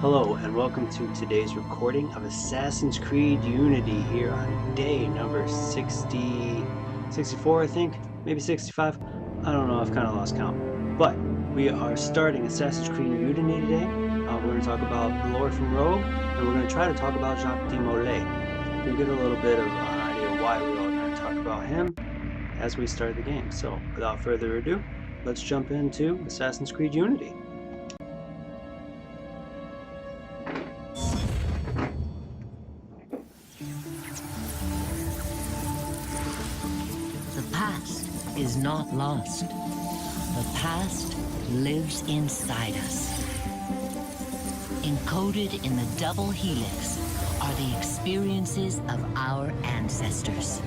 Hello and welcome to today's recording of Assassin's Creed Unity here on day number 64 I think, maybe 65, I don't know, I've kind of lost count. But we are starting Assassin's Creed Unity today. We're going to talk about the lore from Rogue, and we're going to try to talk about Jacques de Molay. We'll get a little bit of an idea why we are going to talk about him as we start the game. So without further ado, let's jump into Assassin's Creed Unity. The past is not lost. The past lives inside us. Encoded in the double helix are the experiences of our ancestors.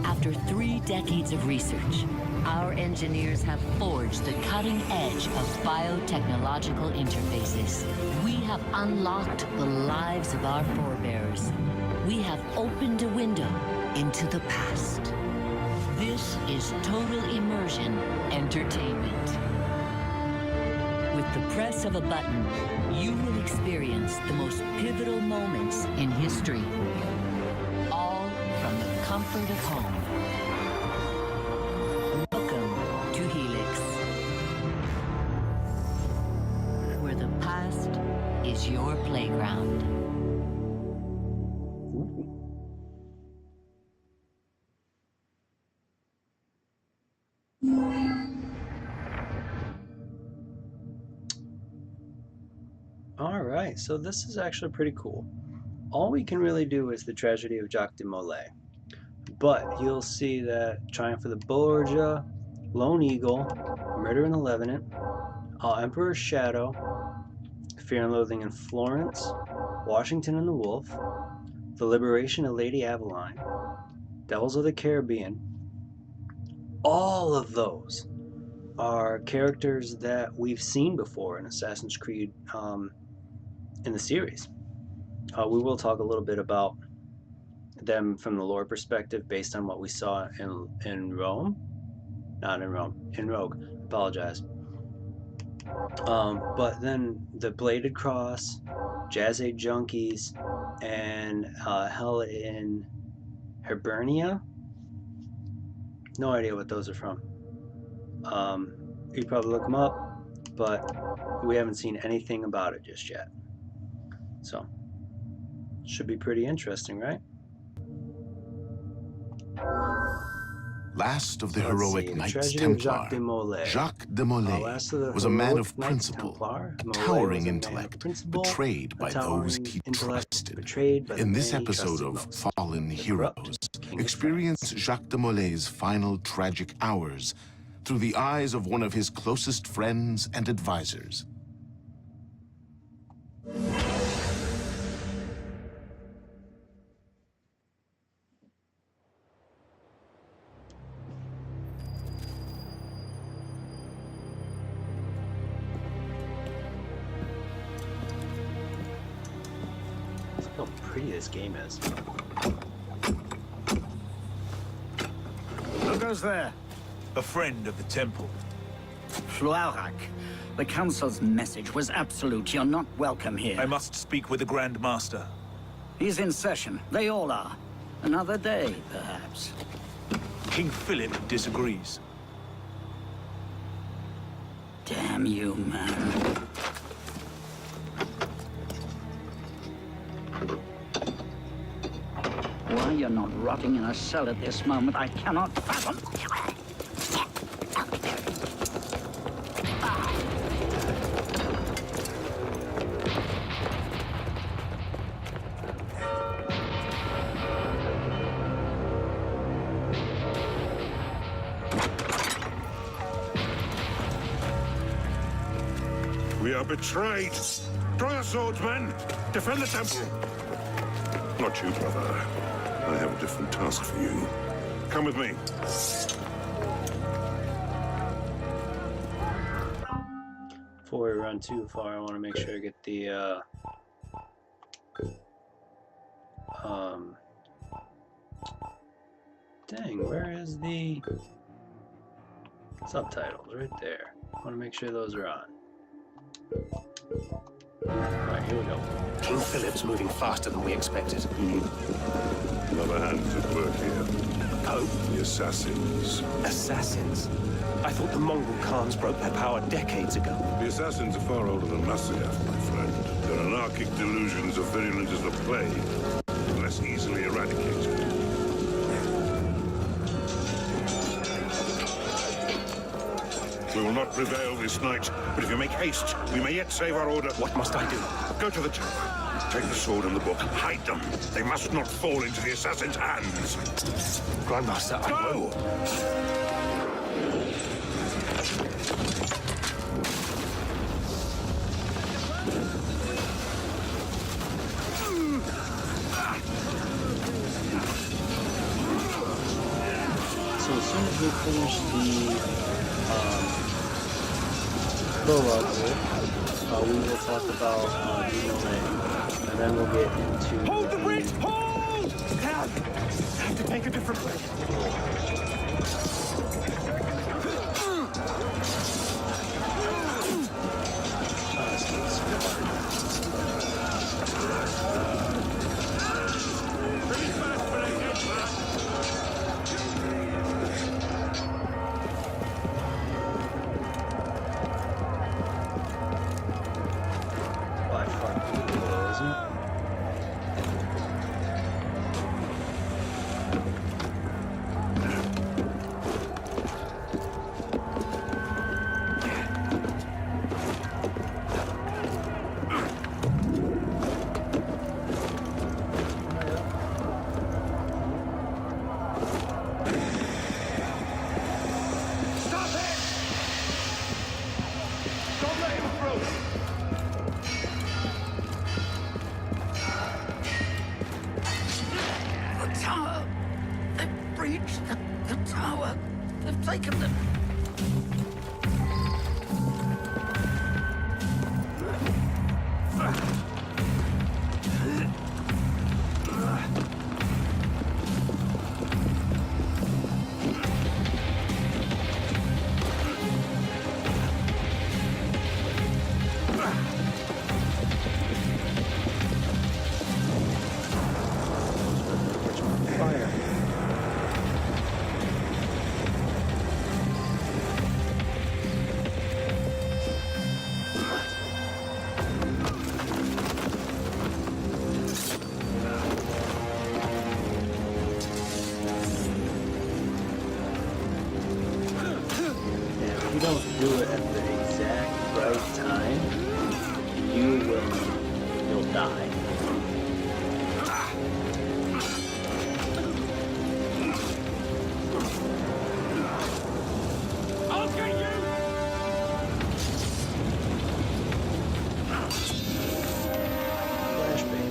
After 3 decades of research, our engineers have forged the cutting edge of biotechnological interfaces. We have unlocked the lives of our forebears. We have opened a window into the past. This is total immersion entertainment. With the press of a button, you will experience the most pivotal moments in history. All from the comfort of home. Welcome to Helix, where the past is your playground. Alright, so this is actually pretty cool. All we can really do is the tragedy of Jacques de Molay. But you'll see that Triumph of the Borgia, Lone Eagle, Murder in the Levant, Emperor's Shadow, Fear and Loathing in Florence, Washington and the Wolf, The Liberation of Lady Avalon, Devils of the Caribbean, all of those are characters that we've seen before in Assassin's Creed in the series. We will talk a little bit about them from the lore perspective based on what we saw in Rome. Not in Rome, in Rogue. Apologize. But then the Bladed Cross, Jazz Age Junkies, and Hell in Hibernia. No idea what those are from. You probably look them up, but we haven't seen anything about it just yet. So, should be pretty interesting, right? Last of the heroic Knights Templar, Jacques de Molay was a man of principle, a towering intellect, betrayed by those he trusted. In this episode of Fallen Heroes, experience Jacques de Molay's final tragic hours through the eyes of one of his closest friends and advisors. Look how pretty this game is. Who goes there? A friend of the temple. Floirac. The Council's message was absolute. You're not welcome here. I must speak with the Grand Master. He's in session. They all are. Another day, perhaps. King Philip disagrees. Damn you, man. Why you're not rotting in a cell at this moment, I cannot fathom. We are betrayed. Draw your swords, men. Defend the temple. Not you, brother. I have a different task for you. Come with me. Before we run too far, I want to make sure I get the dang, where is the subtitles? Right there. I want to make sure those are on. Alright, here we go. King Philip's moving faster than we expected. Another hand's at work here. Oh? The assassins. Assassins? I thought the Mongol Khans broke their power decades ago. The assassins are far older than Masyaf, my friend. Their anarchic delusions are virulent as the plague, less easily eradicated. We will not prevail this night, but if you make haste, we may yet save our order. What must I do? Go to the tower. Take the sword and the book. Hide them. They must not fall into the assassin's hands. Grandmaster, I will. So as soon as we finish the prologue here, we will talk about the Molay, and then we'll get into Hold the bridge! Hold! I have to take a different way. by far pretty cool, isn't it? Don't do it at the exact right time, you'll die. I'll get you! Flash baby.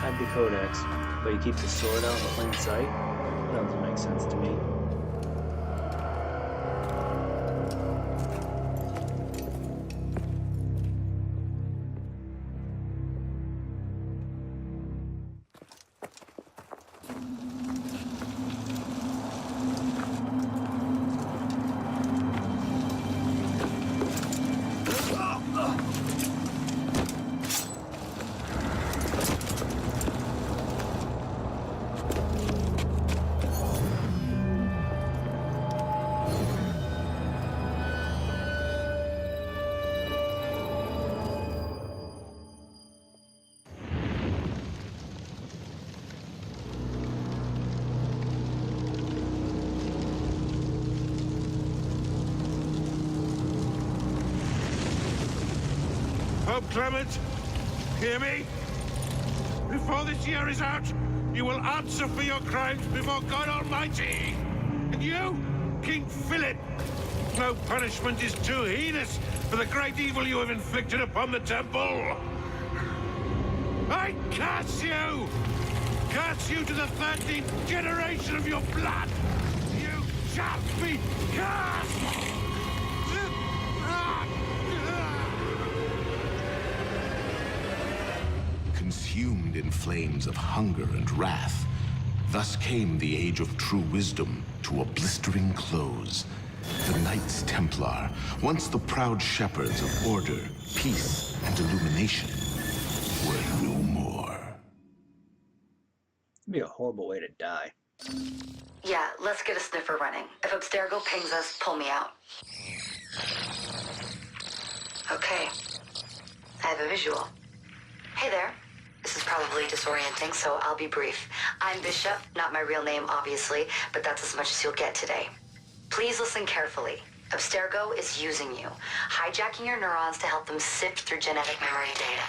Hide the codex, but you keep the sword out in plain sight? That doesn't make sense to me. Pope Clement, hear me? Before this year is out, you will answer for your crimes before God Almighty. And you, King Philip, no punishment is too heinous for the great evil you have inflicted upon the temple. I curse you! Curse you to the 13th generation of your blood! You shall be cursed! Consumed in flames of hunger and wrath, thus came the age of true wisdom to a blistering close. The Knights Templar, once the proud shepherds of order, peace, and illumination, were no more. It'd be a horrible way to die. Yeah, let's get a sniffer running. If Absturgo pings us, pull me out. Okay. I have a visual. Hey there. This is probably disorienting, so I'll be brief. I'm Bishop, not my real name, obviously, but that's as much as you'll get today. Please listen carefully. Absturgo is using you, hijacking your neurons to help them sift through genetic memory data.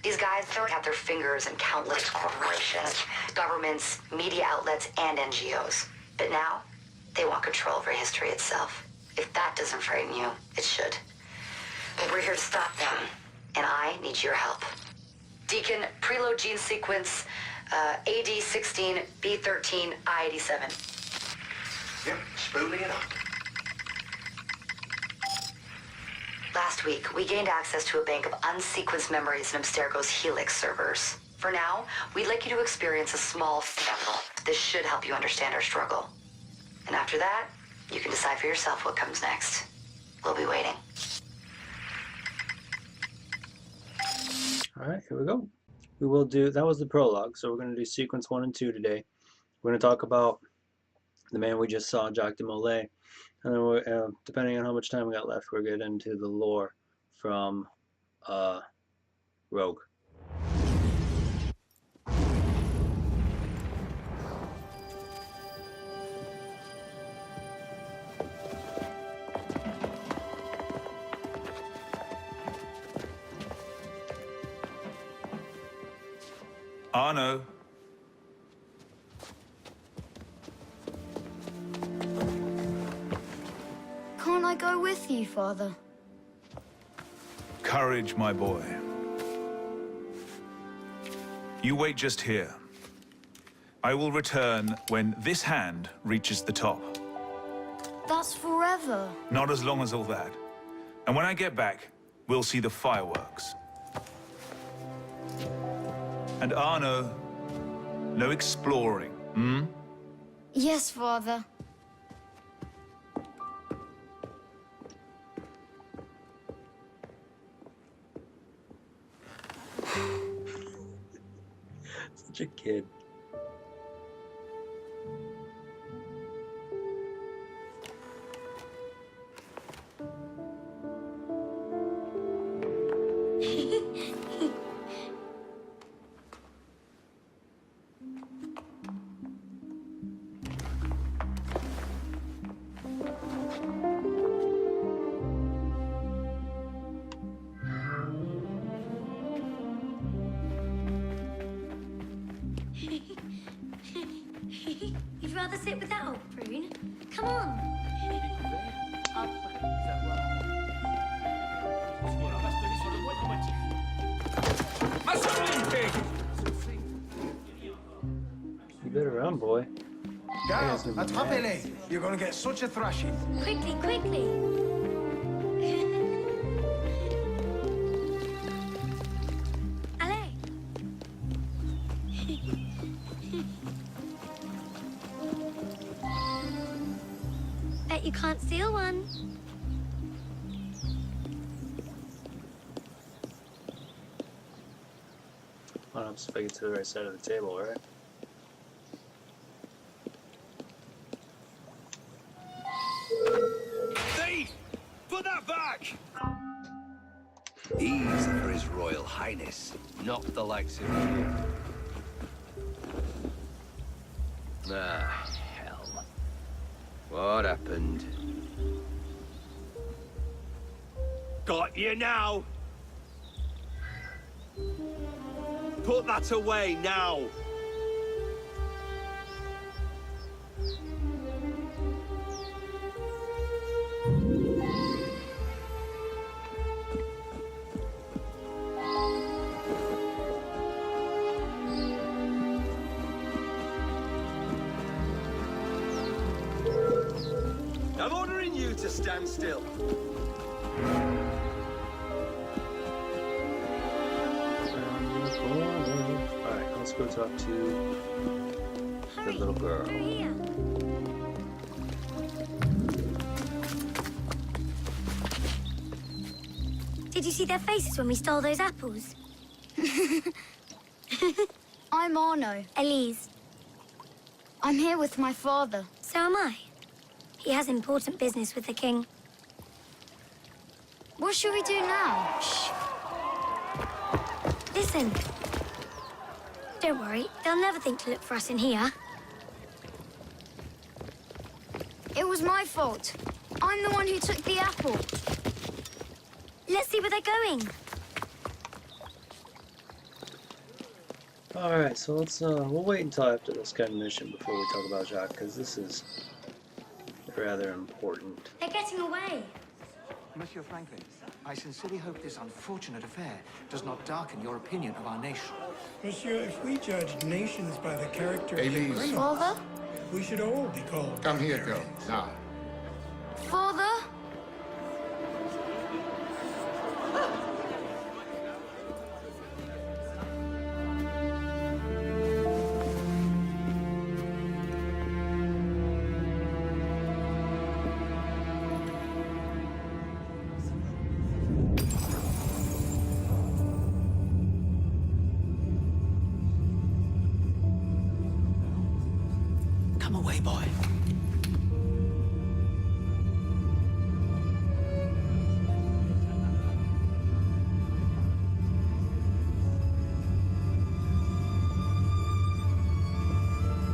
These guys don't have their fingers in countless corporations, governments, media outlets, and NGOs. But now, they want control over history itself. If that doesn't frighten you, it should. But we're here to stop them, and I need your help. Deacon, preload gene sequence, AD16, B13, I87. Yep, spooling it up. Last week, we gained access to a bank of unsequenced memories in Absturgo's Helix servers. For now, we'd like you to experience a small sample. This should help you understand our struggle. And after that, you can decide for yourself what comes next. We'll be waiting. All right, here we go. We will do, that was the prologue, so we're going to do sequence 1 and 2 today. We're going to talk about the man we just saw, Jacques de Molay. And then, we're, depending on how much time we got left, we'll get into the lore from Rogue. Arno. Can't I go with you, Father? Courage, my boy. You wait just here. I will return when this hand reaches the top. That's forever. Not as long as all that. And when I get back, we'll see the fireworks. And Arno, no exploring, hmm? Yes, Father. Such a kid. You'd rather sit with that old prune? Come on. You better run, boy. Guys, attrapez-les. You're gonna get such a thrashing. Quickly, quickly. Allez. Bet you can't steal one. Well, I'm just get to the right side of the table, right? Thief! Put that back! These are for His Royal Highness, not the likes of you. Ah, hell. What happened? Got you now! Put that away now! I'm ordering you to stand still. Alright, let's go talk to the little girl. Did you see their faces when we stole those apples? I'm Arno. Elise. I'm here with my father. So am I. He has important business with the king. What should we do now? Shh. Listen. Don't worry, they'll never think to look for us in here. It was my fault. I'm the one who took the apple. Let's see where they're going. Alright, so let's, we'll wait until after this kind of mission before we talk about Jacques, because this is rather important. They're getting away. Monsieur Franklin, I sincerely hope this unfortunate affair does not darken your opinion of our nation. Monsieur, if we judge nations by the character of the Elise. criminals, Father? we should all be called... Come here, girl. Now. Father? Come away, boy.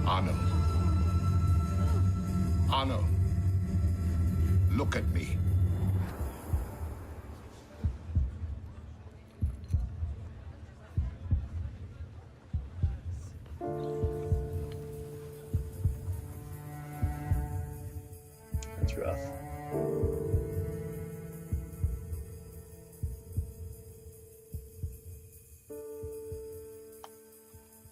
Arno. Arno. Look at me. That's rough.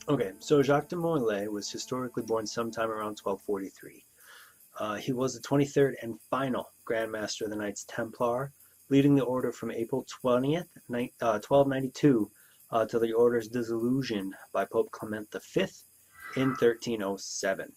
Okay, so Jacques de Molay was historically born sometime around 1243. He was the 23rd and final Grand Master of the Knights Templar, leading the order from April 20th, 1292, till the order's dissolution by Pope Clement V in 1307.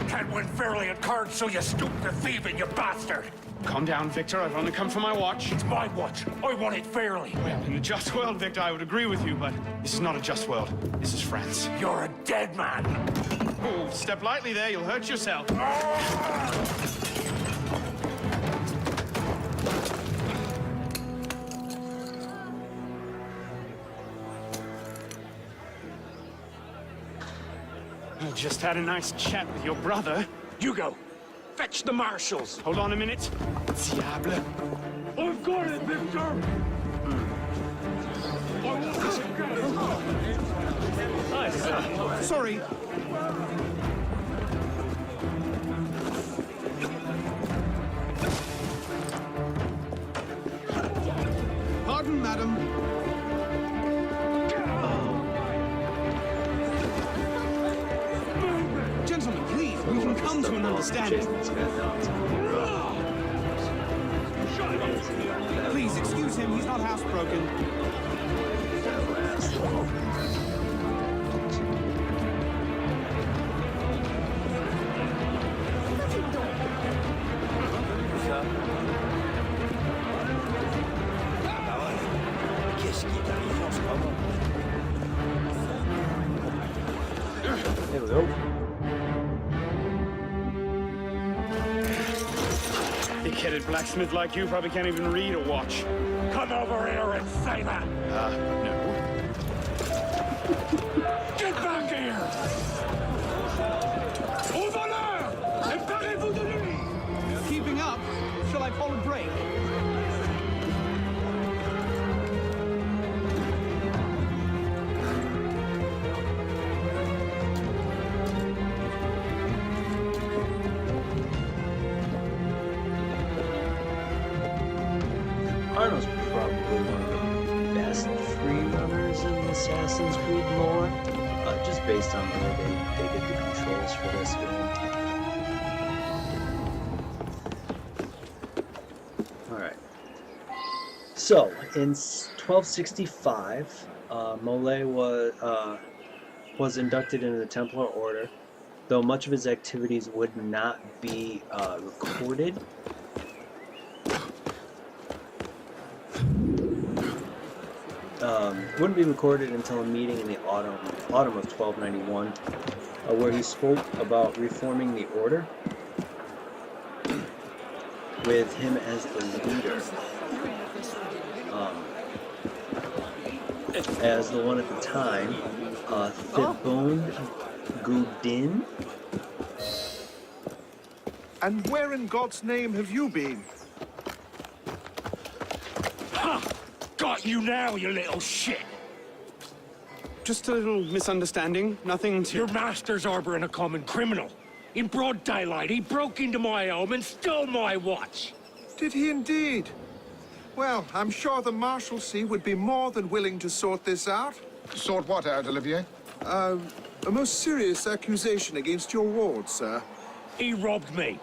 Can't win fairly at cards, so you stoop to thieving, you bastard! Calm down, Victor. I've only come for my watch. It's my watch. I want it fairly. Well, in a just world, Victor, I would agree with you, but this is not a just world. This is France. You're a dead man. Oh, step lightly there. You'll hurt yourself. I just had a nice chat with your brother. Hugo, fetch the marshals. Hold on a minute. Diable. I've got it, Victor. Sorry. Pardon, madam. Gentlemen, please, we can come to an understanding. Please, excuse him, he's not housebroken. There we go. Big-headed blacksmith like you probably can't even read a watch. Come over here and say that. No. Get back here. break. Arno's probably one of the best free runners in Assassin's Creed lore, just based on the way they did the controls for this game. Alright. So, in 1265, Molay was inducted into the Templar Order, though much of his activities would not be recorded. Wouldn't be recorded until a meeting in the autumn of 1291, where he spoke about reforming the order, with him as the leader, as the one at the time, Thibaut Goudin. And where in God's name have you been? Ha! Got you now, you little shit! Just a little misunderstanding, nothing to... Your master's harboring a common criminal. In broad daylight, he broke into my home and stole my watch. Did he indeed? Well, I'm sure the Marshalsea would be more than willing to sort this out. Sort what out, Olivier? A most serious accusation against your ward, sir. He robbed me.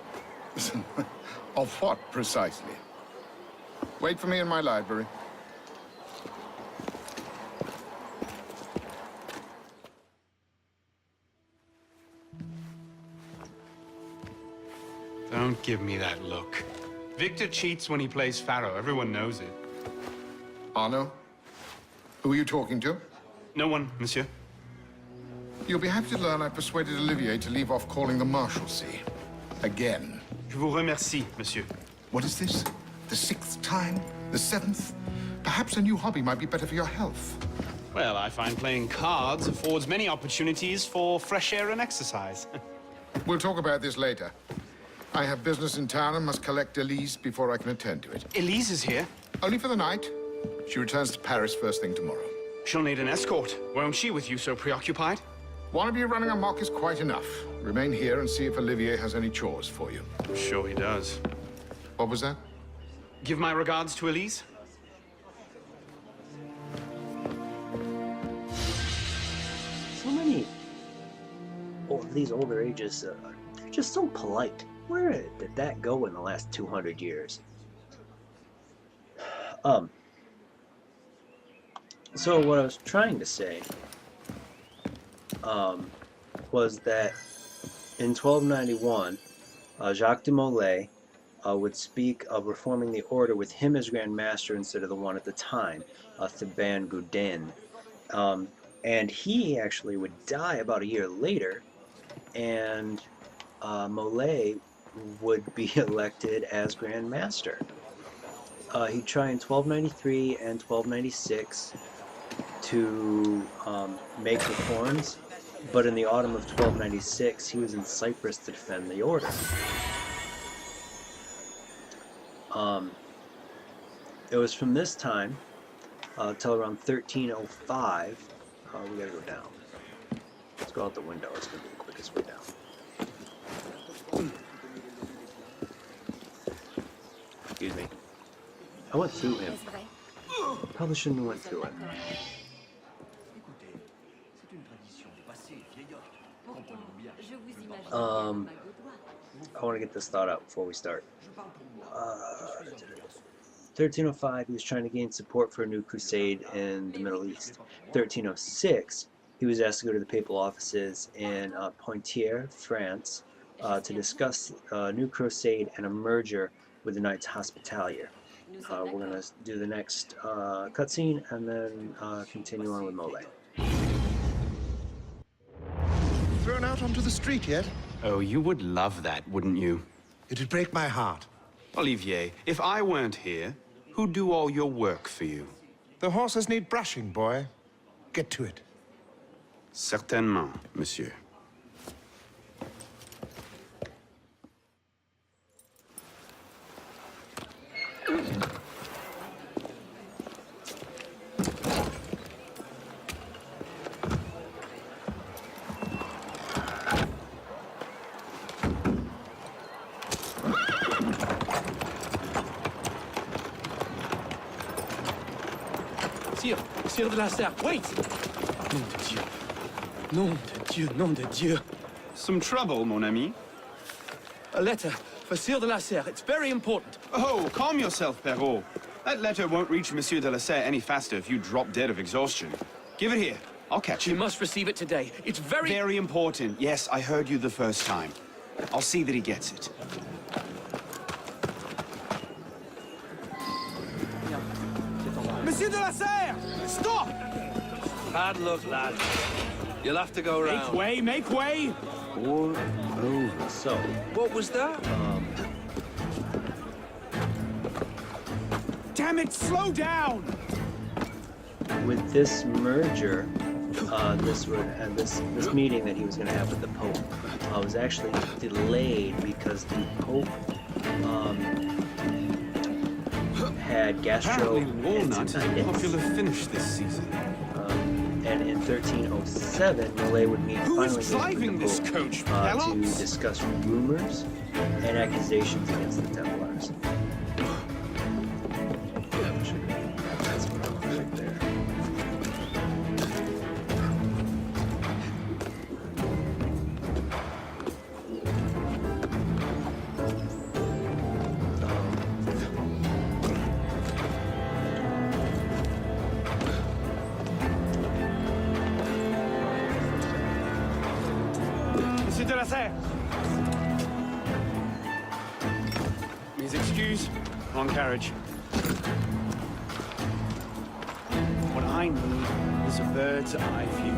Of what, precisely? Wait for me in my library. Don't give me that look. Victor cheats when he plays Pharaoh. Everyone knows it. Arno? Who are you talking to? No one, monsieur. You'll be happy to learn I persuaded Olivier to leave off calling the Marshalsea. Again. Je vous remercie, monsieur. What is this? The 6th time? The 7th? Perhaps a new hobby might be better for your health. Well, I find playing cards affords many opportunities for fresh air and exercise. We'll talk about this later. I have business in town and must collect Elise before I can attend to it. Elise is here? Only for the night. She returns to Paris first thing tomorrow. She'll need an escort, won't she, with you so preoccupied? One of you running amok is quite enough. Remain here and see if Olivier has any chores for you. I'm sure he does. What was that? Give my regards to Elise. So many of these older ages, they're just so polite. Where did that go in the last 200 years? So what I was trying to say was that in 1291, Jacques de Molay would speak of reforming the order with him as Grand Master instead of the one at the time, Thibaut Goudin. And he actually would die about a year later, and Molay would be elected as Grand Master. He'd try in 1293 and 1296 to make reforms, but in the autumn of 1296 he was in Cyprus to defend the order. It was from this time till around 1305. We gotta go down. Let's go out the window. It's gonna be the quickest way down. Excuse me. I went through him. Probably shouldn't have went through him. I want to get this thought out before we start. 1305, he was trying to gain support for a new crusade in the Middle East. 1306, he was asked to go to the papal offices in Poitiers, France, to discuss a new crusade and a merger with the Knights Hospitalier. We're going to do the next cutscene and then continue on with Molay. Thrown out onto the street yet? Oh, you would love that, wouldn't you? It'd break my heart. Olivier, if I weren't here, who'd do all your work for you? The horses need brushing, boy. Get to it. Certainement, monsieur. Monsieur de la Serre, wait! Nom de Dieu. Nom de Dieu, nom de Dieu. Some trouble, mon ami? A letter for Sire de la Serre. It's very important. Oh, calm yourself, Perrault. That letter won't reach Monsieur de la Serre any faster if you drop dead of exhaustion. Give it here. I'll catch You him. must receive it today. It's very... Very important. Yes, I heard you the first time. I'll see that he gets it. Monsieur de la Serre! Stop! Bad luck, lad. You'll have to go round. Make way, make way! Or over. So, What was that? Damn it, slow down! with this merger, this meeting that he was going to have with the Pope was actually delayed because the Pope had gastroenteritis. Popular finish this season. And in 1307, Molay would meet finally with driving the this Pope coach? to discuss rumors and accusations against the Templars. That's what I want right there. Monsieur de la Serre! Mes excuses. Wrong carriage. What I need is a bird's eye view.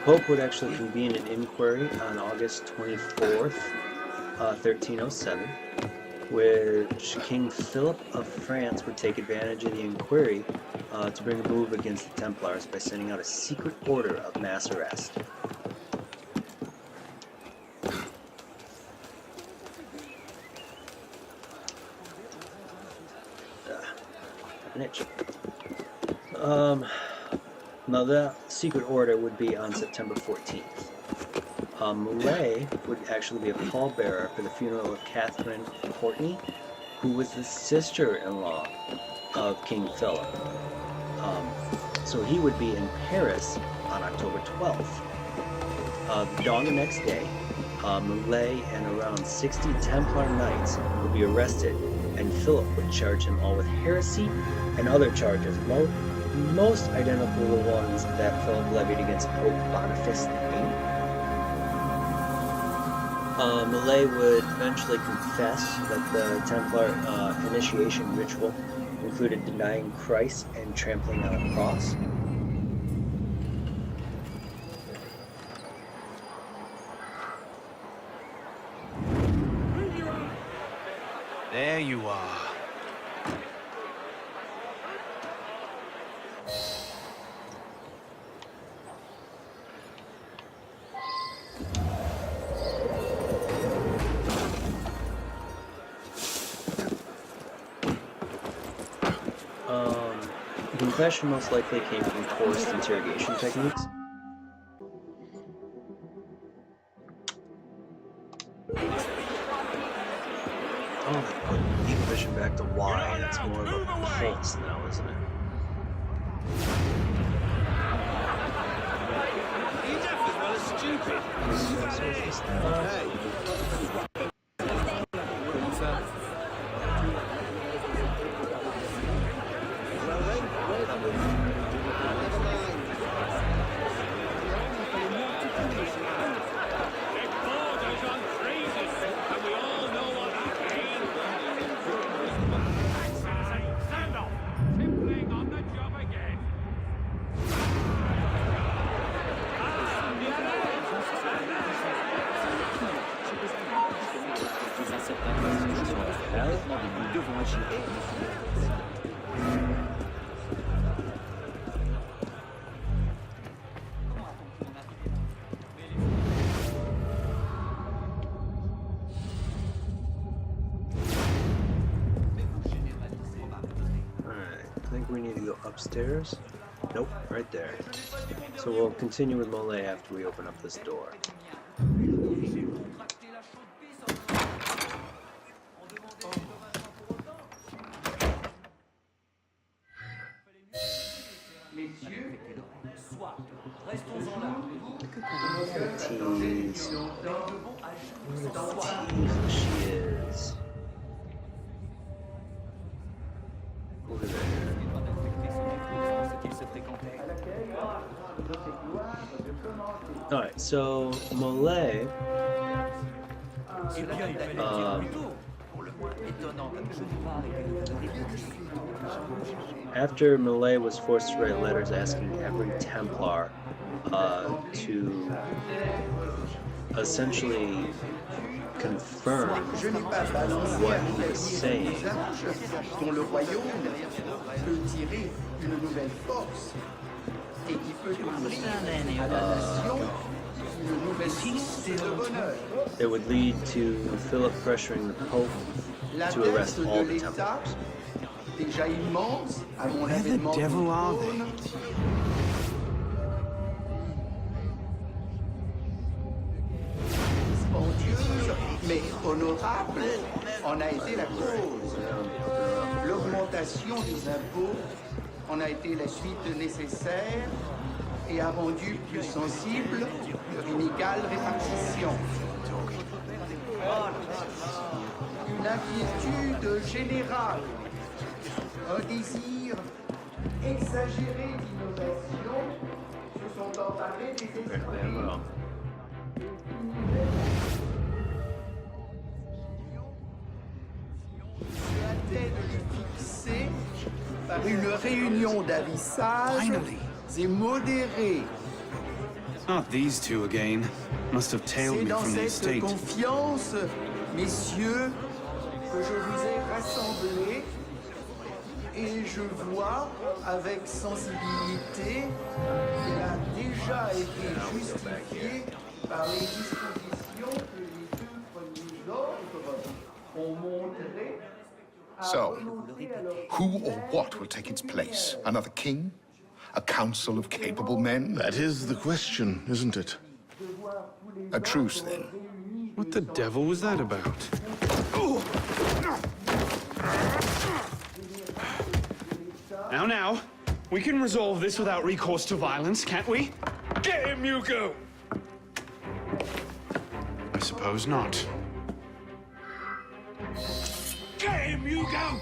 Pope would actually convene an inquiry on August 24th, 1307, which King Philip of France would take advantage of the inquiry to bring a move against the Templars by sending out a secret order of mass arrest. An itch. Now that secret order would be on September 14th. Molay would actually be a pallbearer for the funeral of Catherine Courtney, who was the sister-in-law of King Philip. So he would be in Paris on October 12th. Dawn the next day, Molay and around 60 Templar knights would be arrested, and Philip would charge them all with heresy and other charges, most identical to the ones that Philip levied against Pope Boniface VIII. Molay would eventually confess that the Templar initiation ritual included denying Christ and trampling on a cross. There you are. The confession most likely came from coerced interrogation techniques. Oh, they put Inquisition back to Y. That's more of a pulse now, isn't it? Are you deaf as well as stupid? Alright, I think we need to go upstairs. Nope, right there. So we'll continue with Molay after we open up this door. Tease. She is. Over there. Alright, so Molay after Molay was forced to write letters asking every Templar to essentially confirm what he was saying. It would lead to Philip pressuring the Pope to arrest all the Templars. Where the devil are they? Mais honorable en a été la cause. L'augmentation des impôts en a été la suite nécessaire et a rendu plus sensible leur inégale répartition. Une inquiétude générale, un désir exagéré d'innovation se sont emparés des esprits. De les fixer par une réunion d'avis sages et modérés. Not these two again. Must have tailed me from the estate. C'est dans cette confiance, messieurs, que je vous ai rassemblés et je vois avec sensibilité qu'il a déjà été justifié par les dispositions que les deux premiers ordres ont montrées. So, who or what will take its place? Another king? A council of capable men? That is the question, isn't it? A truce, then. What the devil was that about? Now, we can resolve this without recourse to violence, can't we? Get him, Hugo! I suppose not. Get him, Hugo!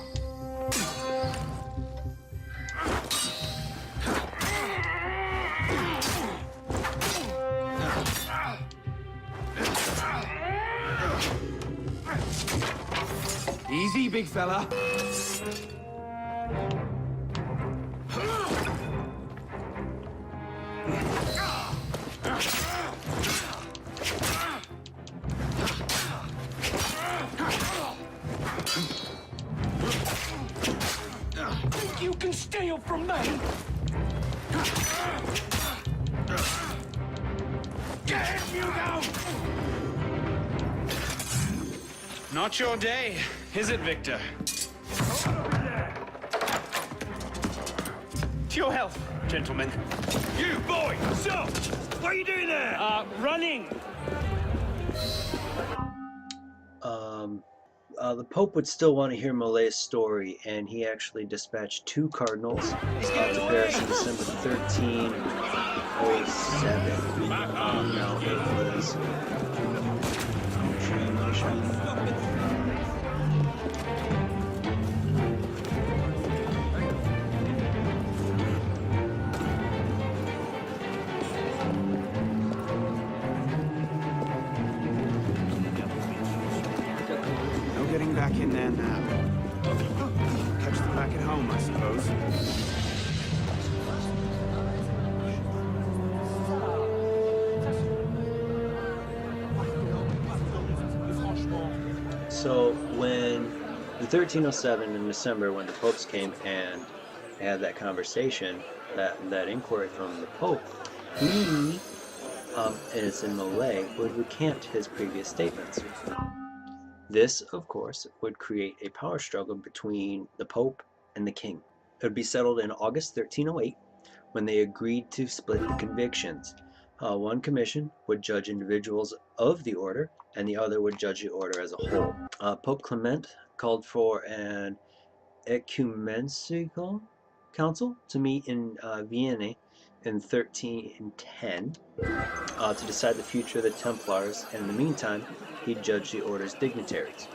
Easy, big fella. You can steal from me! Get him, Hugo! Not your day, is it, Victor? To your health, gentlemen. You, boy! Stop! What are you doing there? Running! The Pope would still want to hear Molay's story, and he actually dispatched 2 cardinals to Paris in December 1307. Now it was Getting back in there now. Catch them back at home, I suppose. So when the 1307 in December, when the popes came and had that conversation, that inquiry from the Pope, he, and it's in Molay, would recant his previous statements. This, of course, would create a power struggle between the Pope and the King. It would be settled in August 1308, when they agreed to split the convictions. One commission would judge individuals of the order, and the other would judge the order as a whole. Pope Clement called for an ecumenical council to meet in Vienna in 1310 to decide the future of the Templars, and in the meantime, he judged the order's dignitaries.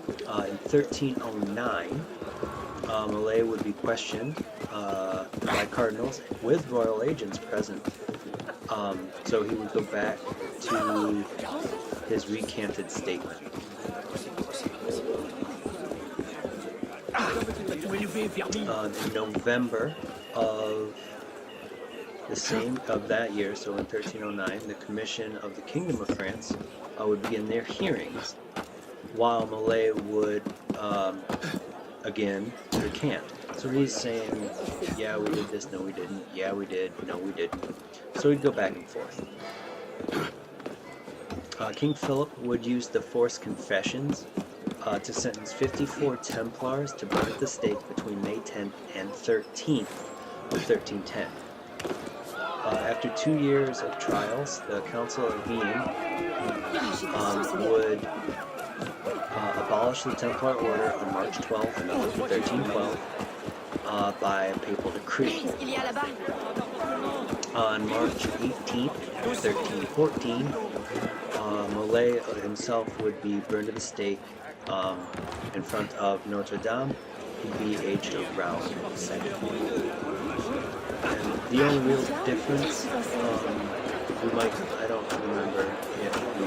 In 1309, Molay would be questioned by cardinals with royal agents present. So he would go back to his recanted statement. In November of that year, so in 1309, the Commission of the Kingdom of France would begin their hearings, while Molay would again recant. So he's saying, yeah, we did this, no we didn't, yeah we did, no we didn't. So he'd go back and forth. King Philip would use the forced confessions to sentence 54 Templars to burn at the stake between May 10th and 13th of 1310. After 2 years of trials, the Council of Vienne would abolish the Templar Order on March 12th, 1312, by a papal decree. On March 18th, 1314, Molay himself would be burned at the stake in front of Notre Dame. He'd be aged around 70. And the only real difference, I don't remember if we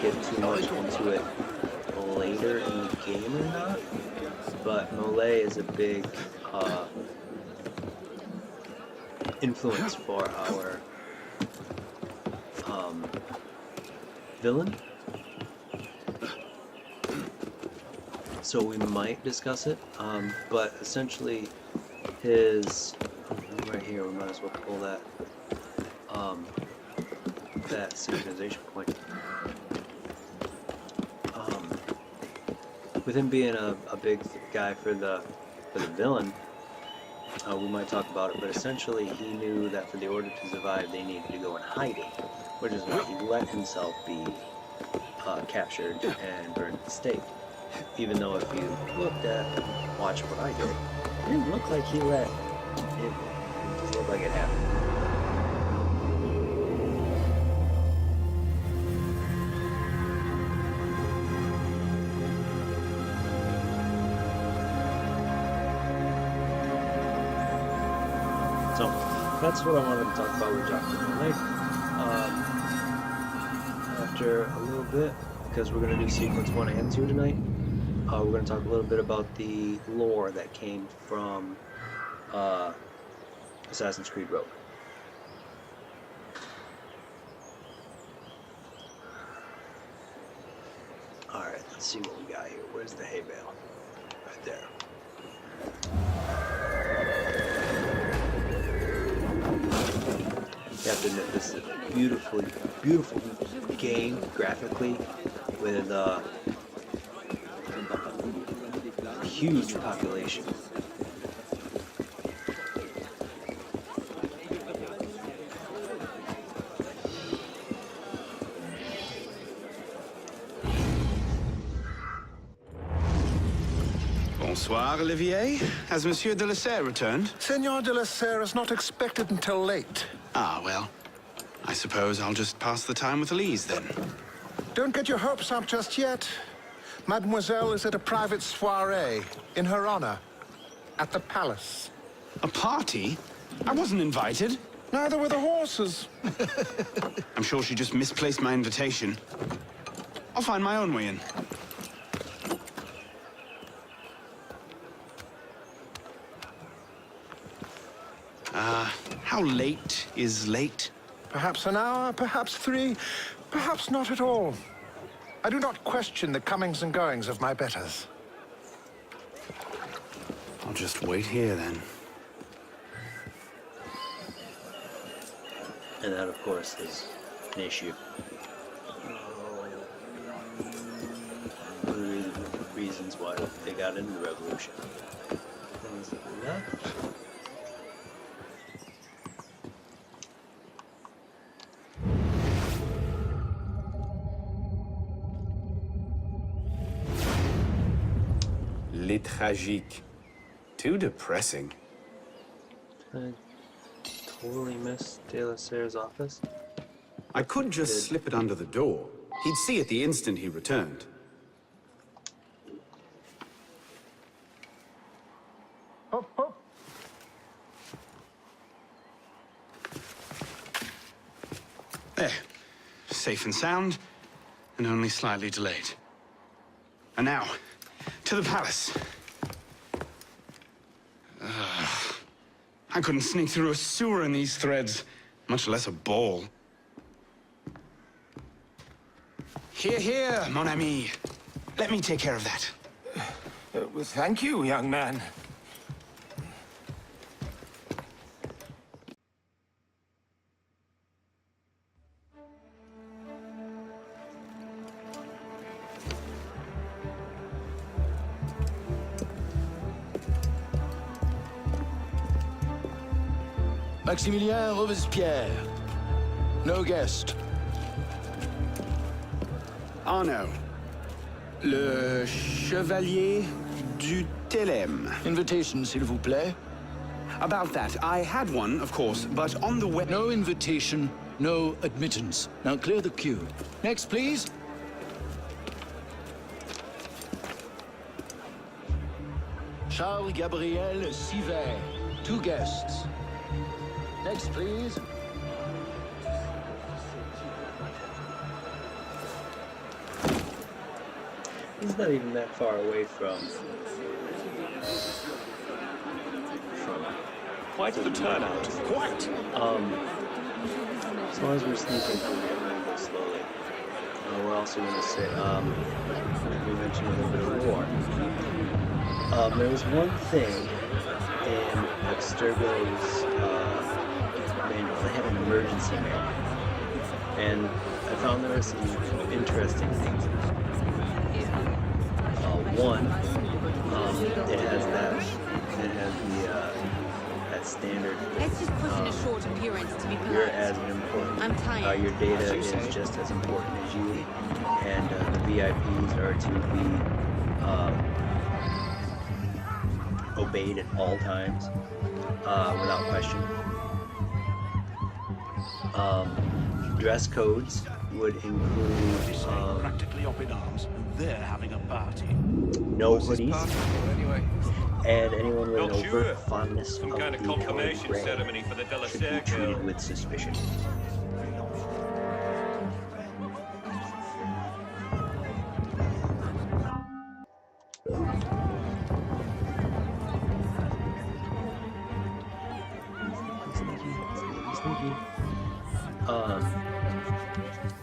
get too much into it later in the game or not, but Molay is a big influence for our villain, so we might discuss it, but essentially his, right here, we might as well pull that that synchronization point. With him being a big guy for the villain, we might talk about it, but essentially he knew that for the Order to survive, they needed to go in hiding, which is why he let himself be captured and burned at the stake. Even though if you watch what I did, it didn't look like he let it, just looked like it happened. So that's what I wanted to talk about with Jacques de Molay. After a little bit, because we're going to do sequence 1 and 2 tonight, we're going to talk a little bit about the lore that came from Assassin's Creed Rogue. Alright, let's see what we got here. Where's the hay bale? Right there. You have to admit, this is a beautiful game graphically with a huge population. Bonsoir, Olivier. Has Monsieur de Lesseire returned? Senor de Lesseire is not expected until late. Ah, well, I suppose I'll just pass the time with Elise, then. Don't get your hopes up just yet. Mademoiselle is at a private soiree in her honor at the palace. A party? I wasn't invited. Neither were the horses. I'm sure she just misplaced my invitation. I'll find my own way in. How late is late? Perhaps an hour, perhaps 3, perhaps not at all. I do not question the comings and goings of my betters. I'll just wait here, then. And that, of course, is an issue. One of the reasons why they got into the revolution. Left. Les tragiques. Too depressing. I totally missed De La Serre's office. I could just slip it under the door. He'd see it the instant he returned. Hop, hop. There. Safe and sound, and only slightly delayed. And now, to the palace. I couldn't sneak through a sewer in these threads, much less a ball. Here, here, mon ami. Let me take care of that. Well, thank you, young man. Maximilien Robespierre. No guest. Arno. Le Chevalier du Télème. Invitation, s'il vous plaît. About that, I had one, of course, but on the way... No invitation, no admittance. Now clear the queue. Next, please. Charles Gabriel Sivet. 2 guests. Next, please. He's not even that far away from Quite the turnout. Quite. As long as we're sneaking through, we're going to go slowly. What else are we going to say? We mentioned a little bit of war. There was one thing in Absturgo's manual. They had an emergency manual, and I found there were some interesting things in it. One, it has that standard. Let's just put in a short appearance to be polite. You're as important. I'm tired. Your data is just as important as you, and the VIPs are to be obeyed at all times, without question. Dress codes would include practically up in arms, and they're having a party. No hoodies, and anyone with an overt fondness Some of kind of the confirmation color gray ceremony for the De La should be Serre treated girl. with suspicion.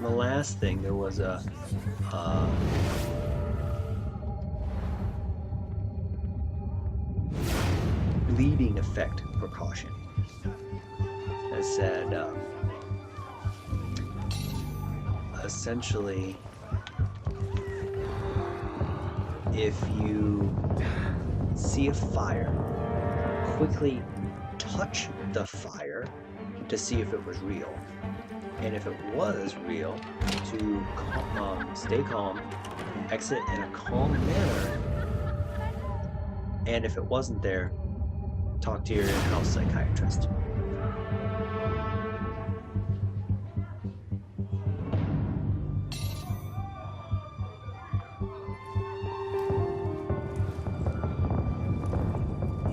The last thing, there was a bleeding effect precaution that said essentially if you see a fire, quickly touch the fire to see if it was real. And if it was real, to stay calm, exit in a calm manner, and if it wasn't there, talk to your in-house psychiatrist.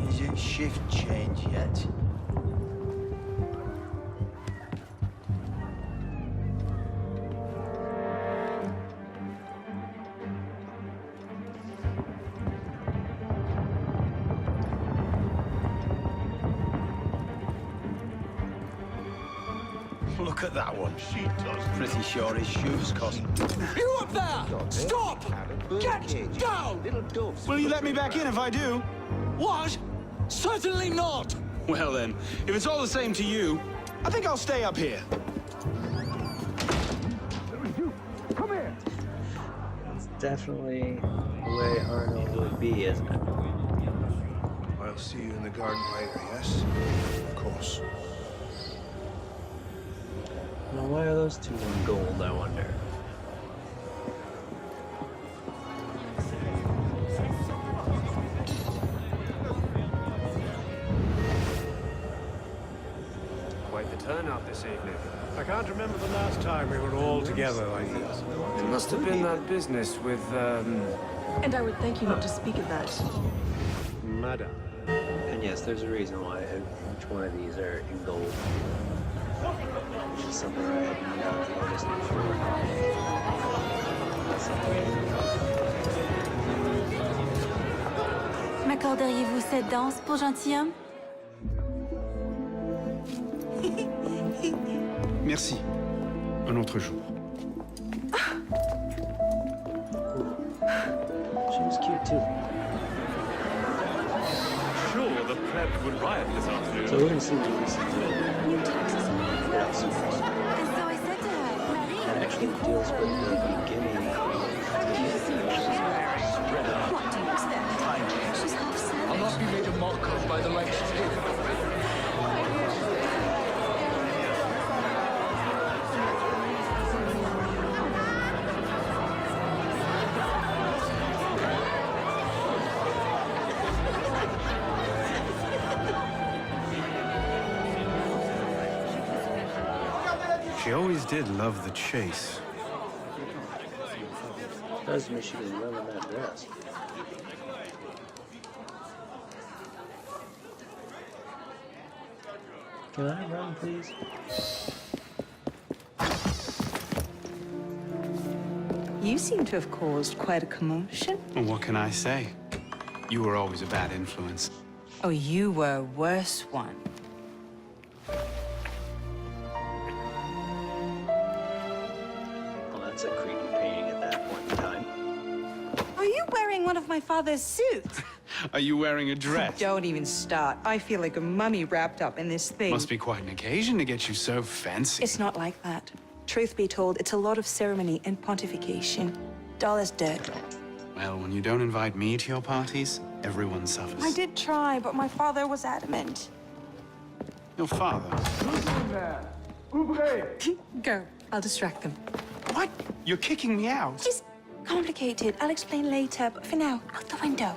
Is it shift change yet? Look at that one. She does. Pretty sure his shoes cost. You up there! Stop! Get down! Will you let me back in if I do? What? Certainly not! Well then, if it's all the same to you, I think I'll stay up here. Come here! It's definitely the way Arno would be, isn't it? I'll see you in the garden later, yes? Of course. Now, why are those two in gold, I wonder? evening. I can't remember the last time we were all together like this. It must have been that business with, And I would thank you not to speak of that. Madam. And yes, there's a reason why each one of these are in gold. Which is something I hadn't noticed before. M'accorderiez-vous cette danse pour gentilhomme? Merci. Un autre jour. She was cute too. Sure, the plebs would riot this afternoon. So we're gonna see what this is doing. And so I said to her, Marie, It actually deals with the beginning of what do you expect? She's half savage. I'll not be made a mock of by the likes of you. She always did love the chase. does Michigan run in that dress? Can I run, please? You seem to have caused quite a commotion. Well, what can I say? You were always a bad influence. Oh, you were a worse one. Well, that's a creepy painting at that point in time. Are you wearing one of my father's suits? Are you wearing a dress? Don't even start. I feel like a mummy wrapped up in this thing. Must be quite an occasion to get you so fancy. It's not like that. Truth be told, it's a lot of ceremony and pontification. Dull as dirt. Well, when you don't invite me to your parties, everyone suffers. I did try, but my father was adamant. Your father? Go. I'll distract them. What? You're kicking me out? It's complicated. I'll explain later, but for now, out the window.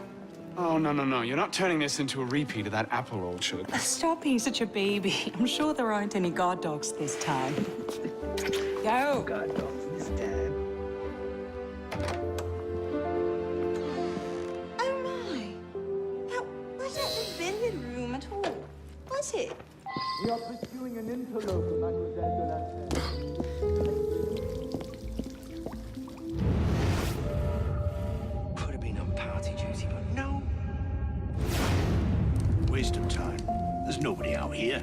Oh, no, no, no. You're not turning this into a repeat of that apple orchard. Stop being such a baby. I'm sure there aren't any guard dogs this time. Go. God dogs this time. Oh, my. Now, was that the billiard room at all? Was it? We are pursuing an interloper, Mademoiselle de la Serre. Could have been on party duty, but no. Waste of time. There's nobody out here.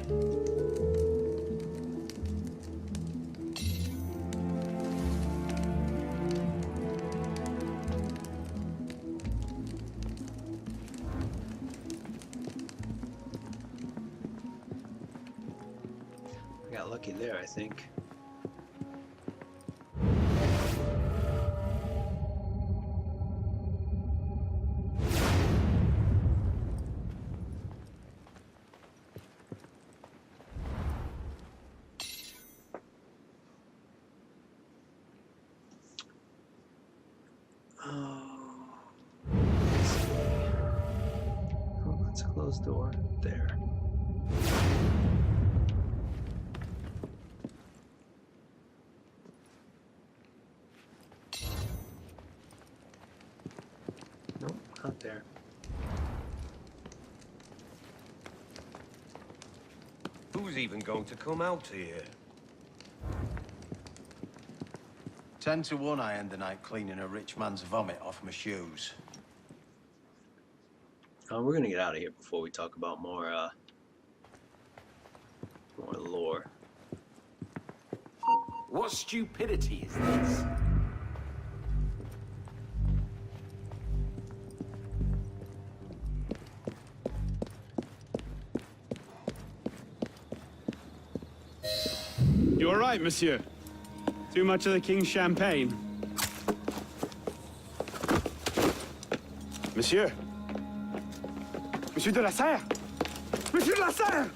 I got lucky there, I think. Oh, that's a closed door. There. Nope, not there. Who's even going to come out here? 10 to 1 I end the night cleaning a rich man's vomit off my shoes. We're gonna get out of here before we talk about more lore. What stupidity is this? You all right, monsieur? Too much of the king's champagne? Monsieur? Monsieur de la Serre? Monsieur de la Serre!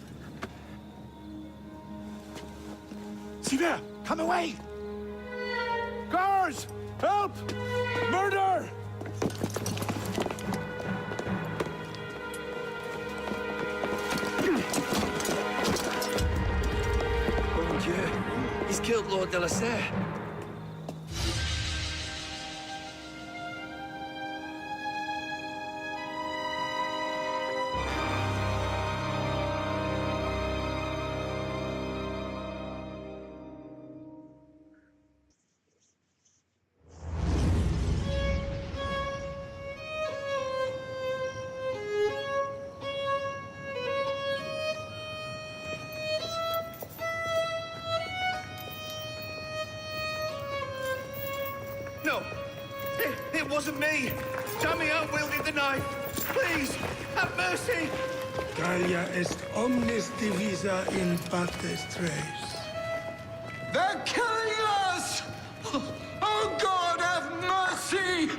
Sylvain, come away! Guards! Help! Murder! Mon just killed Lord de la Serre. No! It wasn't me! Jamie wielded the knife! Please, have mercy! Talia est omnis divisa in partes tres. They're killing us! Oh, God, have mercy!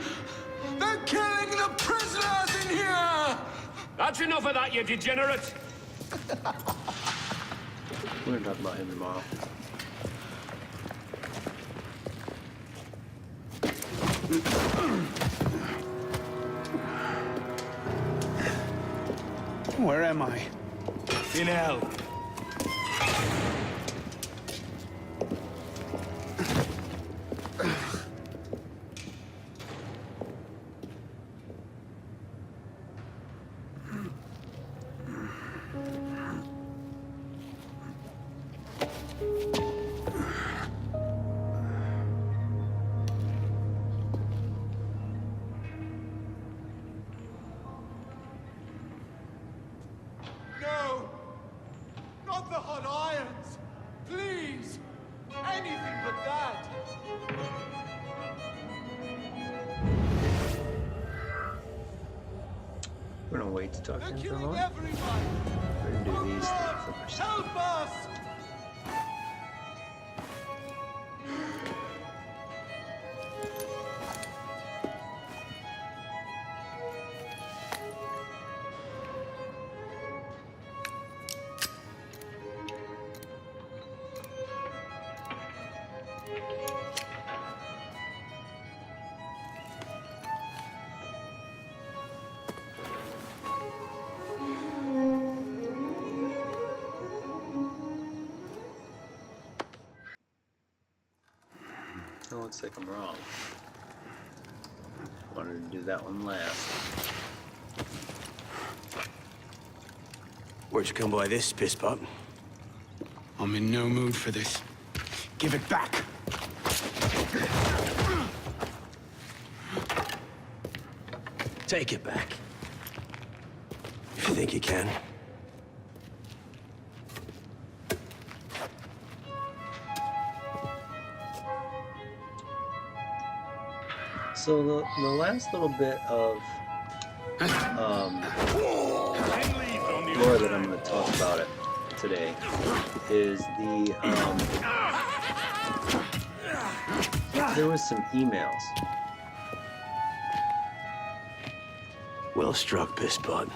They're killing the prisoners in here! That's enough of that, you degenerate! We're gonna talk about him tomorrow. Where am I? In hell. No! Not the hot irons! Please! Anything but that! We're gonna wait to talk to They're him for a killing moment. everyone! We're gonna do these things first. Help us! It looks like I'm wrong. Wanted to do that one last. Where'd you come by this, pisspot? I'm in no mood for this. Give it back! Take it back. If you think you can. So the last little bit of lore that I'm going to talk about it today is the there was some emails. Well struck, pisspot.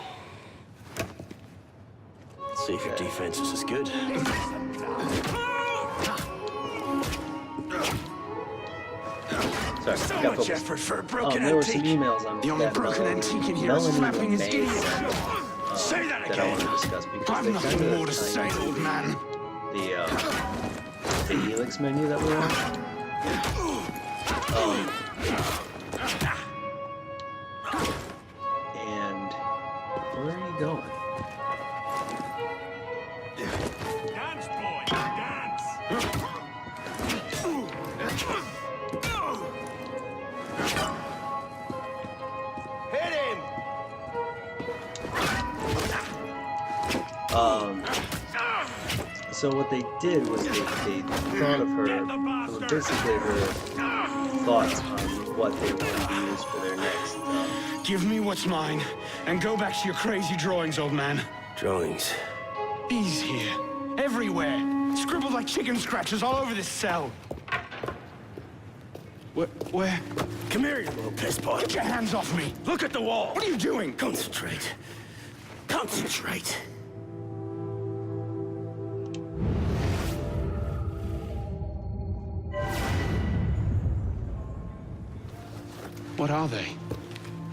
See if your defense is as good. Sorry, So got much focused. effort for a broken There were some antique. emails on The only that broken antique in here is Melanie flapping his May idiot. sent, Say that I again. want to discuss because I've they nothing kind more to say, old man. The Helix menu that we're on. And where are you going? Dance, boy, dance! Hit him! So what they did was they thought of her, basically her thoughts on what they wanted to use for their next. Give me what's mine, and go back to your crazy drawings, old man. Drawings. Bees here. Everywhere. Scribbled like chicken scratches all over this cell. Where? Come here, you little pisspot. Get your hands off me! Look at the wall. What are you doing? Concentrate. Concentrate. What are they?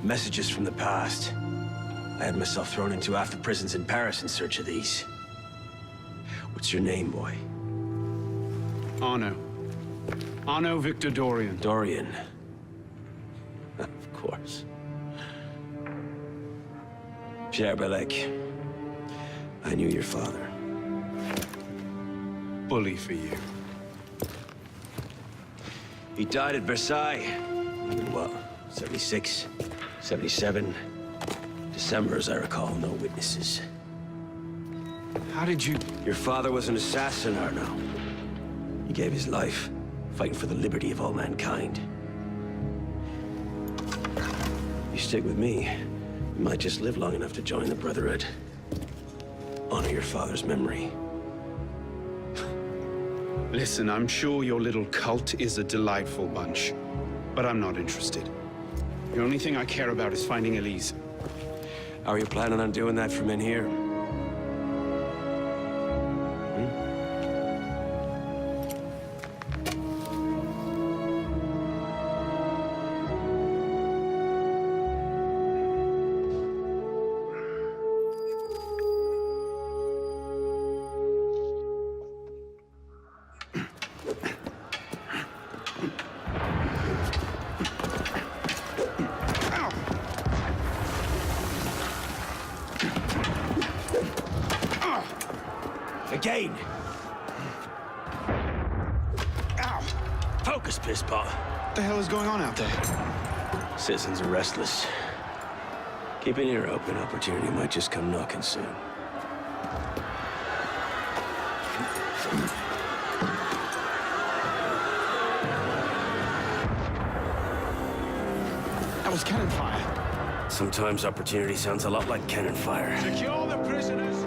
Messages from the past. I had myself thrown into half the prisons in Paris in search of these. What's your name, boy? Arno. Arno Victor Dorian. Dorian. Of course. Pierre Belek. I knew your father. Bully for you. He died at Versailles. In what, 76, 77? December, as I recall, no witnesses. How did you... Your father was an assassin, Arno. He gave his life, fighting for the liberty of all mankind. You stick with me, you might just live long enough to join the Brotherhood. Honor your father's memory. Listen, I'm sure your little cult is a delightful bunch, but I'm not interested. The only thing I care about is finding Elise. How are you planning on doing that from in here? Again! Ow! Focus, pisspot. What the hell is going on out there? Citizens are restless. Keep an ear open. Opportunity might just come knocking soon. That was cannon fire. Sometimes opportunity sounds a lot like cannon fire. Secure the prisoners!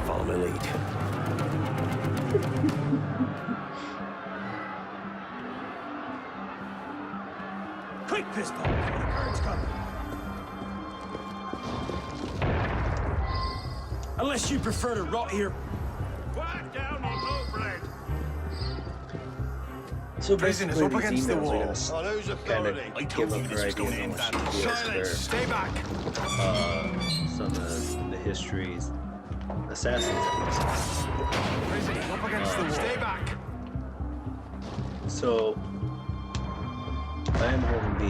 Follow my lead. Quick, pistol! The guards come! Unless you prefer to rot here. Quiet down on low bread! So basically, up against the wall. On whose kind authority? of give up her idea of what she feels Silence! for Stay back! some of the histories, assassins at least. Prisoners up against the wall. Stay back! So, I am holding B.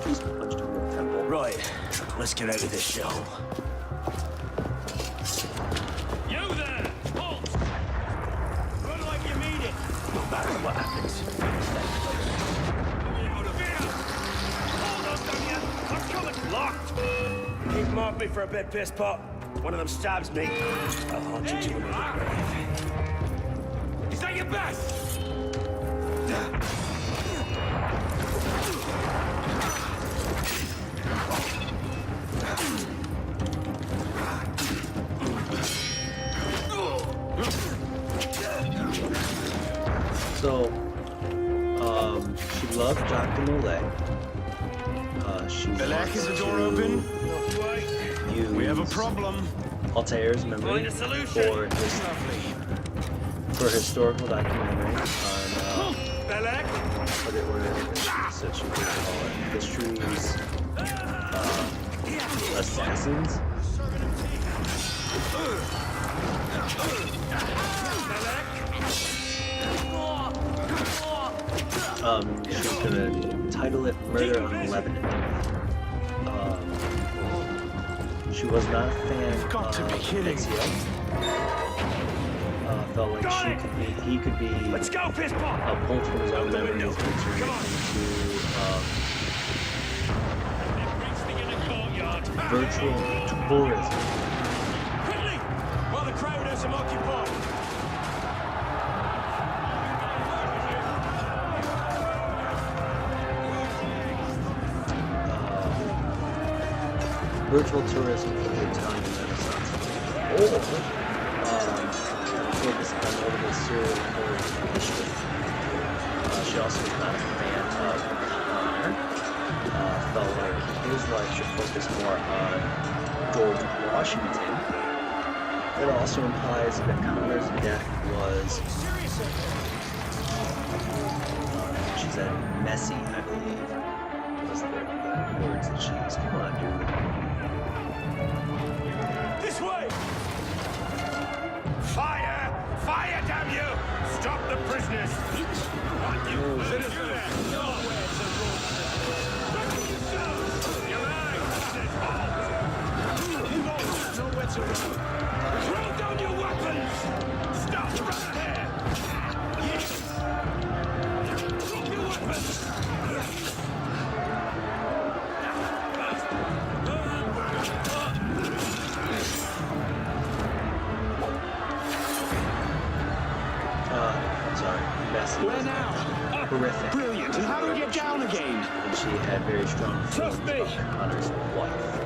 Just punched him in the temple. Right, let's get out of this shell. You there! Halt! Run like you mean it! No matter what happens. Out of here! Hold on, don't you? I'm coming! Locked! Keep them off me for a bit, pisspot. One of them stabs me. I'll haunt you to another grave. Is that your best? So, she loved Jacques de Molay. She Belek, is the door open? We have a problem. Altair's memory for historical documentary on such a histories, assassins. She's gonna title it "Murder on Lebanon." She was not a fan of felt like he could be Let's go, pisspot! pulled from his own memories and turned into virtual tourism. Quickly! While the crowd has him occupied. Virtual tourism for the Italian Renaissance. Focus on notable serial killers in history. She also was not a fan of Connor. Felt like his life should focus more on George Washington. It also implies that Connor's death was, she said, messy, I believe. us the words that she used. Come on, dude. This way! Fire! Fire, damn you! Stop the prisoners! What you citizen? Nowhere to run! Your eyes! Nowhere to run! Throw down your weapons! Stop right there! Yes! Drop your weapons! Where now? Horrific. Brilliant. And how do we get down again? And she had very strong feelings about Connor's wife.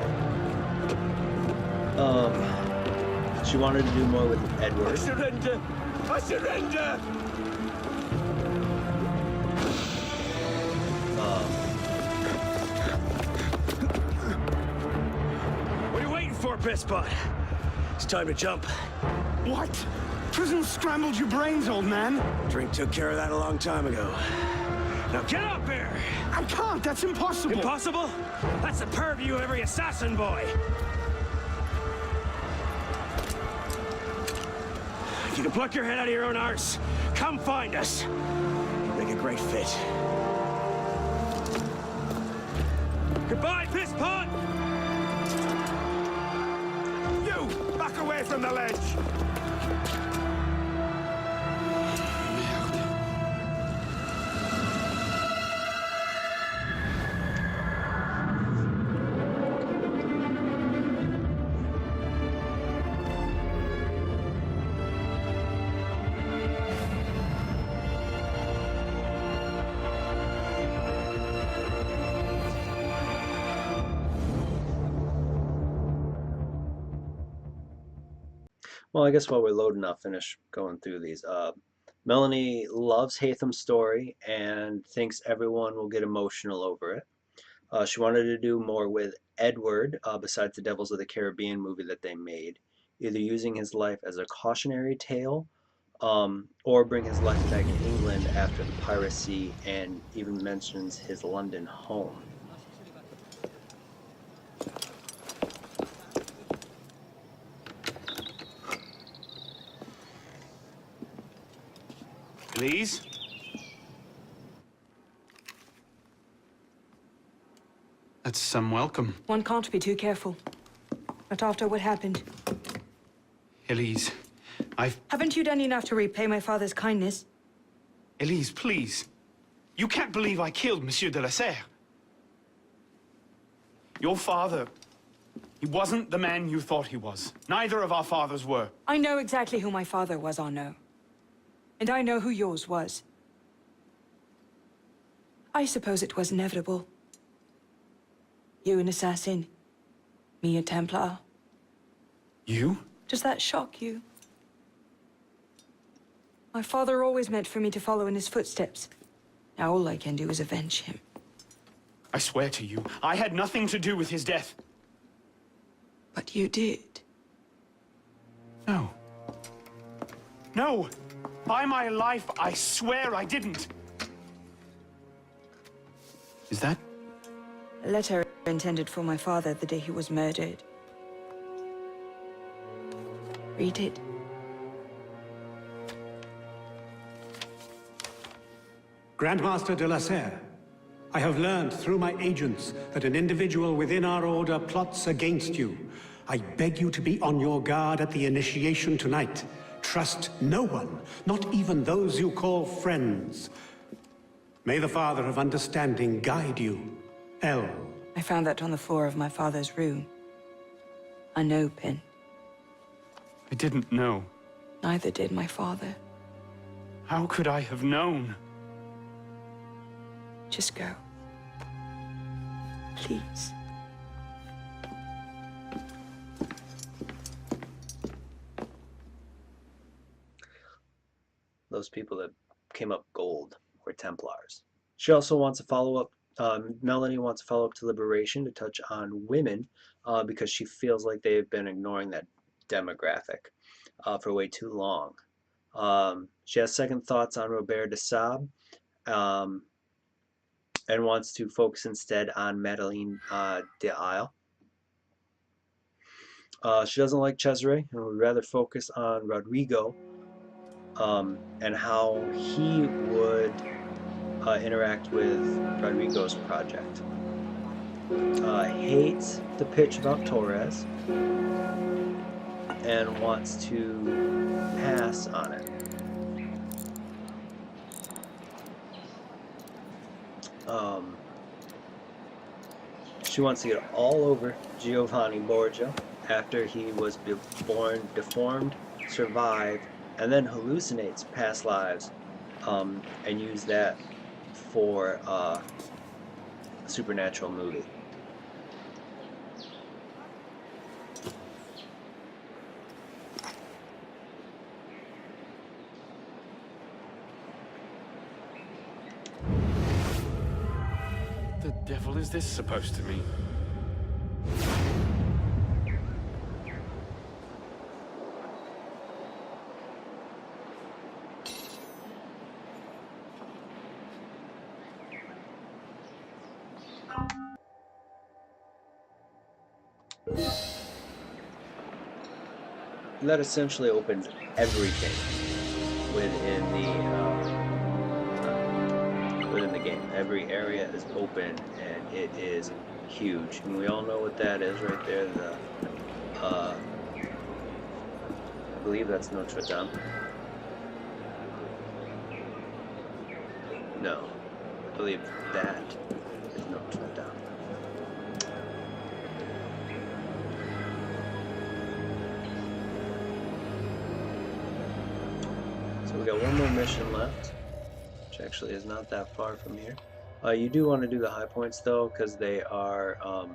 She wanted to do more with Edward. I surrender! I surrender! What are you waiting for, best bud? It's time to jump. What? Prison scrambled your brains, old man. Drink took care of that a long time ago. Now get up here! I can't, that's impossible. Impossible? That's the purview of every assassin boy. If you can pluck your head out of your own arse, come find us. Make a great fit. Goodbye, piss pot! You, back away from the ledge! Well, I guess while we're loading, I'll finish going through these. Melanie loves Hatham's story and thinks everyone will get emotional over it. She wanted to do more with Edward, besides the Devils of the Caribbean movie that they made, either using his life as a cautionary tale, or bring his life back in England after the piracy, and even mentions his London home. Please? That's some welcome. One can't be too careful. Not after what happened. Elise, Haven't you done enough to repay my father's kindness? Elise, please. You can't believe I killed Monsieur de la Serre. Your father, he wasn't the man you thought he was. Neither of our fathers were. I know exactly who my father was, Arno. And I know who yours was. I suppose it was inevitable. You an assassin, me a Templar. You? Does that shock you? My father always meant for me to follow in his footsteps. Now all I can do is avenge him. I swear to you, I had nothing to do with his death. But you did. No. No! By my life, I swear I didn't. Is that? A letter intended for my father the day he was murdered. Read it. Grandmaster de la Serre, I have learned through my agents that an individual within our order plots against you. I beg you to be on your guard at the initiation tonight. Trust no one, not even those you call friends. May the Father of Understanding guide you. L. I found that on the floor of my father's room. Unopened. I didn't know. Neither did my father. How could I have known? Just go. Please. Those people that came up gold were Templars. She also wants a follow-up. Melanie wants a follow-up to Liberation to touch on women because she feels like they've been ignoring that demographic for way too long. She has second thoughts on Robert de Sable, and wants to focus instead on Madeleine de Isle. She doesn't like Cesare and would rather focus on Rodrigo and how he would interact with Rodrigo's project. Hates the pitch about Torres and wants to pass on it. She wants to get all over Giovanni Borgia after he was born deformed, survived, and then hallucinates past lives, and use that for a supernatural movie. The devil is this supposed to mean? That essentially opens everything within the game. Every area is open and it is huge, and we all know what that is right there. I believe that's Notre Dame. No, I believe that is Notre Dame. So we got one more mission left, which actually is not that far from here. You do want to do the high points though, because they are I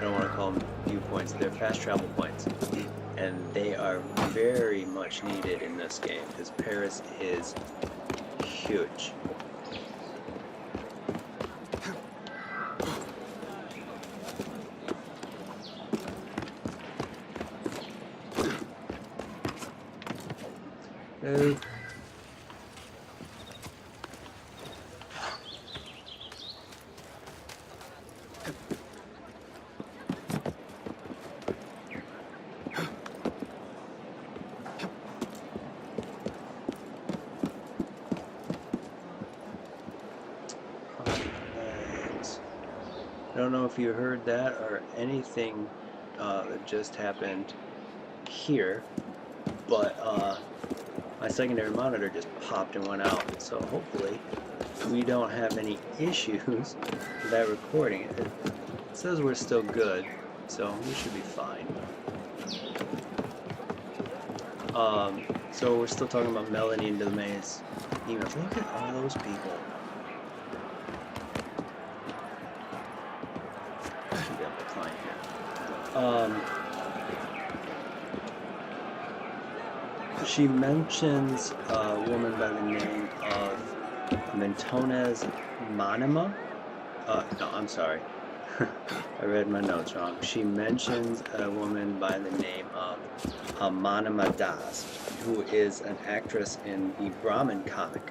don't want to call them viewpoints, they're fast travel points. And they are very much needed in this game, because Paris is huge. Move. I don't know if you heard that or anything that just happened here, but my secondary monitor just popped and went out, so hopefully we don't have any issues with that recording. It says we're still good, so we should be fine. So we're still talking about Melanie into the maze. Emails. Look at all those people. She mentions a woman by the name of Mentones Manima. No, I'm sorry. I read my notes wrong. She mentions a woman by the name of Manima Das, who is an actress in the Brahmin comic.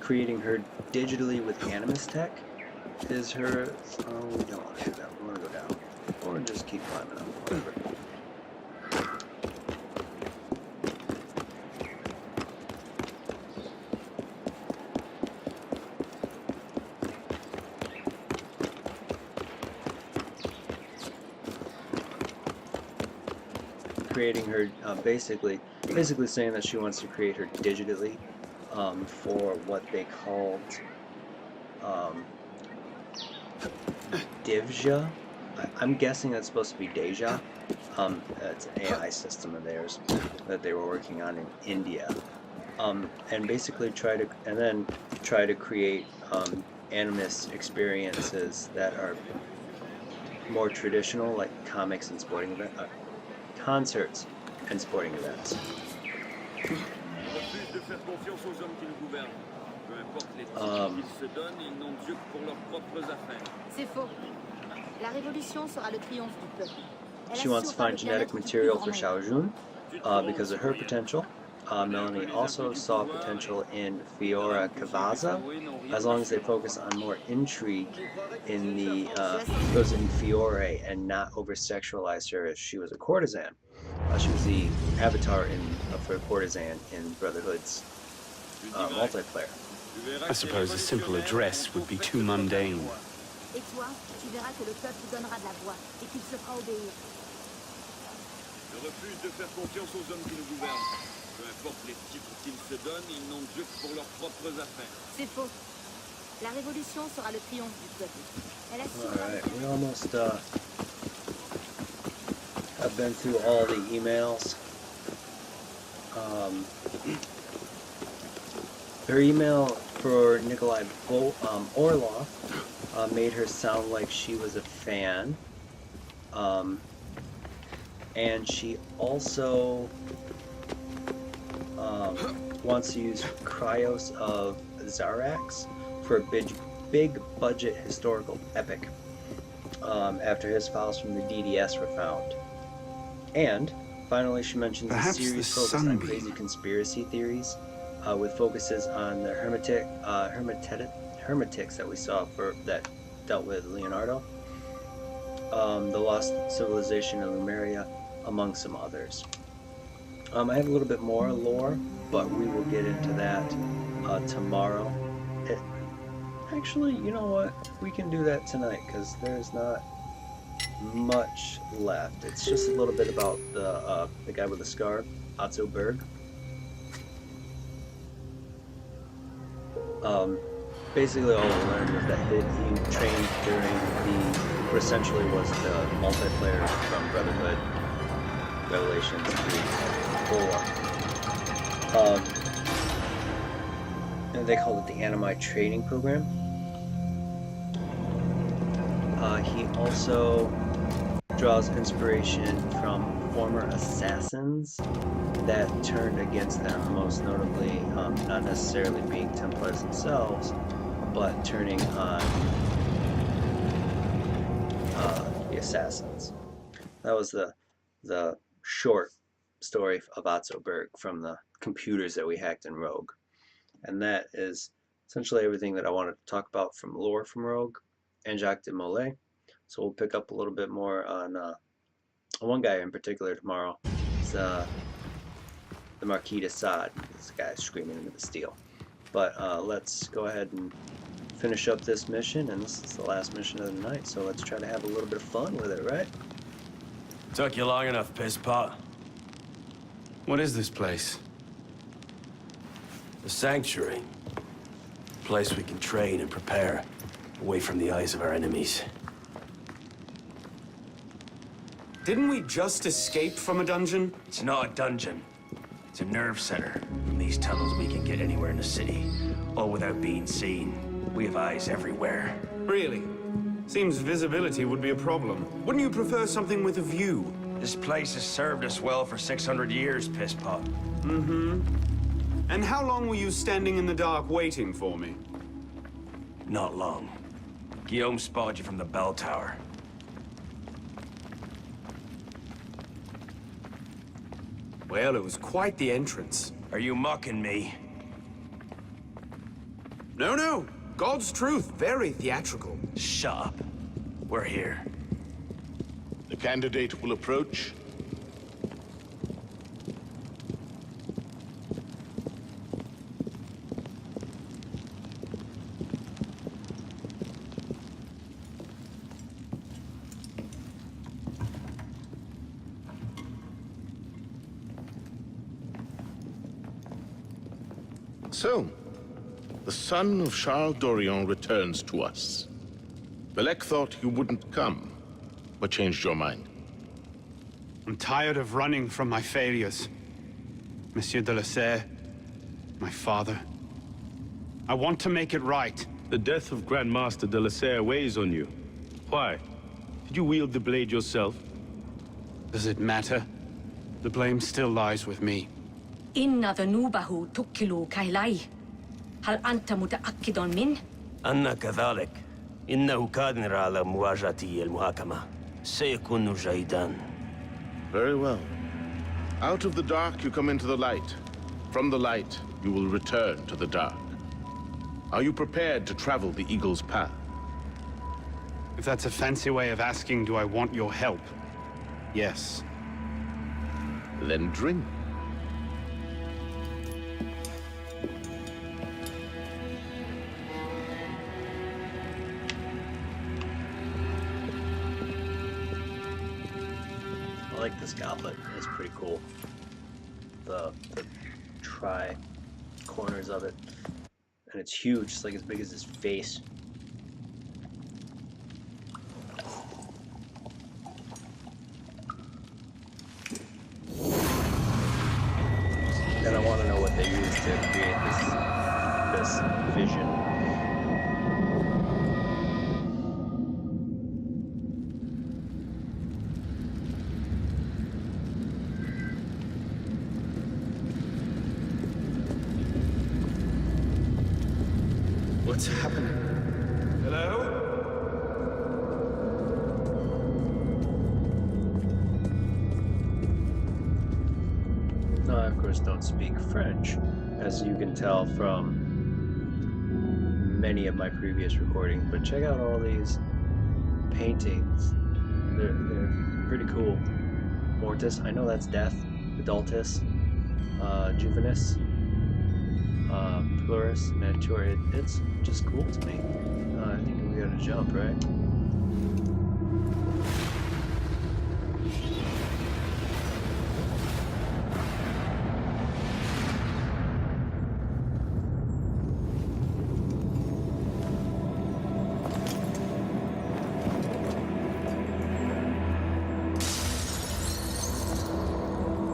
Creating her digitally with Animus Tech is her. Oh, we don't want to do that. We want to go down, or just keep climbing up. Whatever. Creating her, basically saying that she wants to create her digitally. For what they called Divja. I'm guessing that's supposed to be Deja. It's an AI system of theirs that they were working on in India. And basically try to create animus experiences that are more traditional, like comics and sporting events, concerts and sporting events. She wants to find genetic material for Xiaojun because of her potential. Melanie also saw potential in Fiora Cavaza, as long as they focus on more intrigue in the those in Fiore and not over-sexualize her as she was a courtesan. She was the avatar for a courtesan in Brotherhood's multiplayer. I suppose a simple address would be too mundane. Et toi, tu verras que le peuple donnera de la voix et qu'il se fera obéir. Je refuse de faire confiance aux hommes qui nous gouvernent. Peu importe les titres qu'ils se donnent, ils n'ont Dieu que pour leurs propres affaires. C'est faux. La révolution sera le triomphe du peuple. Elle Alright, we almost have been through all the emails. Her email for Nikolai Orlov made her sound like she was a fan. And she also wants to use Cryos of Zarax for a big budget historical epic after his files from the DDS were found. And finally she mentions a series focused on crazy conspiracy theories with focuses on the hermetics that we saw that dealt with Leonardo, the lost civilization of Lemuria, among some others. I have a little bit more lore, but we will get into that tomorrow. Actually, you know what? We can do that tonight because there's not much left. It's just a little bit about the guy with the scar, Absturgo. Basically, all we learned was that he trained during what essentially was the multiplayer from Brotherhood, Revelations 3 and 4. And they called it the Animite Training Program. He also draws inspiration from former assassins that turned against them, most notably not necessarily being Templars themselves, but turning on the assassins. That was the short story of Absturgo from the computers that we hacked in Rogue. And that is essentially everything that I wanted to talk about from lore from Rogue and Jacques de Molay. So we'll pick up a little bit more on one guy in particular tomorrow. It's the Marquis de Sade. This guy screaming into the steel. But let's go ahead and finish up this mission, and this is the last mission of the night, so let's try to have a little bit of fun with it, right? Took you long enough, piss pot. What is this place? The Sanctuary. A place we can train and prepare, away from the eyes of our enemies. Didn't we just escape from a dungeon? It's not a dungeon. It's a nerve center. From these tunnels, we can get anywhere in the city, all without being seen. We have eyes everywhere. Really? Seems visibility would be a problem. Wouldn't you prefer something with a view? This place has served us well for 600 years, pisspot. Mm-hmm. And how long were you standing in the dark waiting for me? Not long. Guillaume spotted you from the bell tower. Well, it was quite the entrance. Are you mocking me? No, no. God's truth. Very theatrical. Shut up. We're here. The candidate will approach. So, the son of Charles Dorian returns to us. Belek thought you wouldn't come, but changed your mind. I'm tired of running from my failures. Monsieur de la Serre, my father. I want to make it right. The death of Grand Master de la Serre weighs on you. Why? Did you wield the blade yourself? Does it matter? The blame still lies with me. Inna the nubahu tukkilu kailai. هل أنت متأكد من؟ أنا كذلك. إنه قادر على مواجهة المحاكمة. سيكون جيدا. Very well. Out of the dark, you come into the light. From the light, you will return to the dark. Are you prepared to travel the Eagle's path? If that's a fancy way of asking, do I want your help? Yes. Then drink. I like this goblet. It's pretty cool. The tri-corners of it. And it's huge. It's like as big as his face. And I want to know what they used to create this vision. What's happening? Hello? No, I of course don't speak French, as you can tell from many of my previous recordings, but check out all these paintings. They're pretty cool. Mortis, I know that's death. Adultus, Juvenis, Plurus, Mentor. It's just cool to me. I think we gotta jump, right?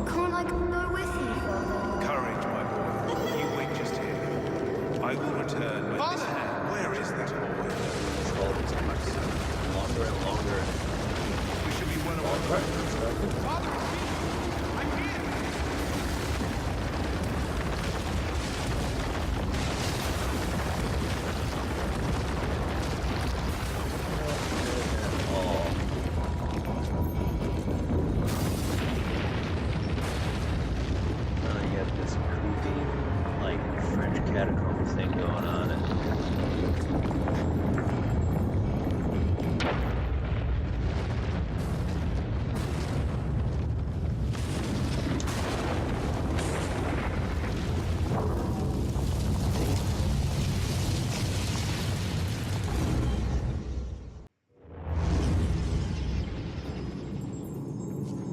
Can't I go with you, Father? Courage, my boy. You wait just here. I will return when this hand... Where is that boy? It's all these parts. Longer and longer. We should be well away. Father, it's me! I'm here! You got this creepy, like, French catacomb thing going on.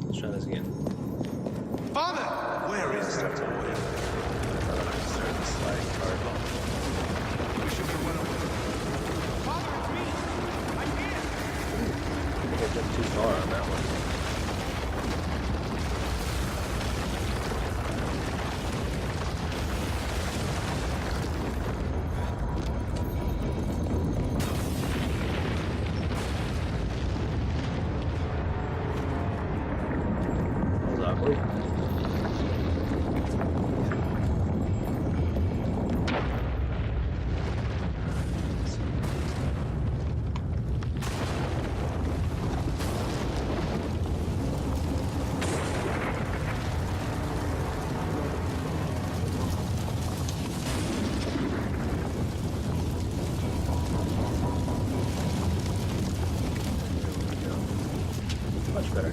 Let's try this again. Father! Where is that boy? Start the sliding card. We should be well away. Father, it's me! I'm here! I think I jumped too far on that one. That was awkward. Much better.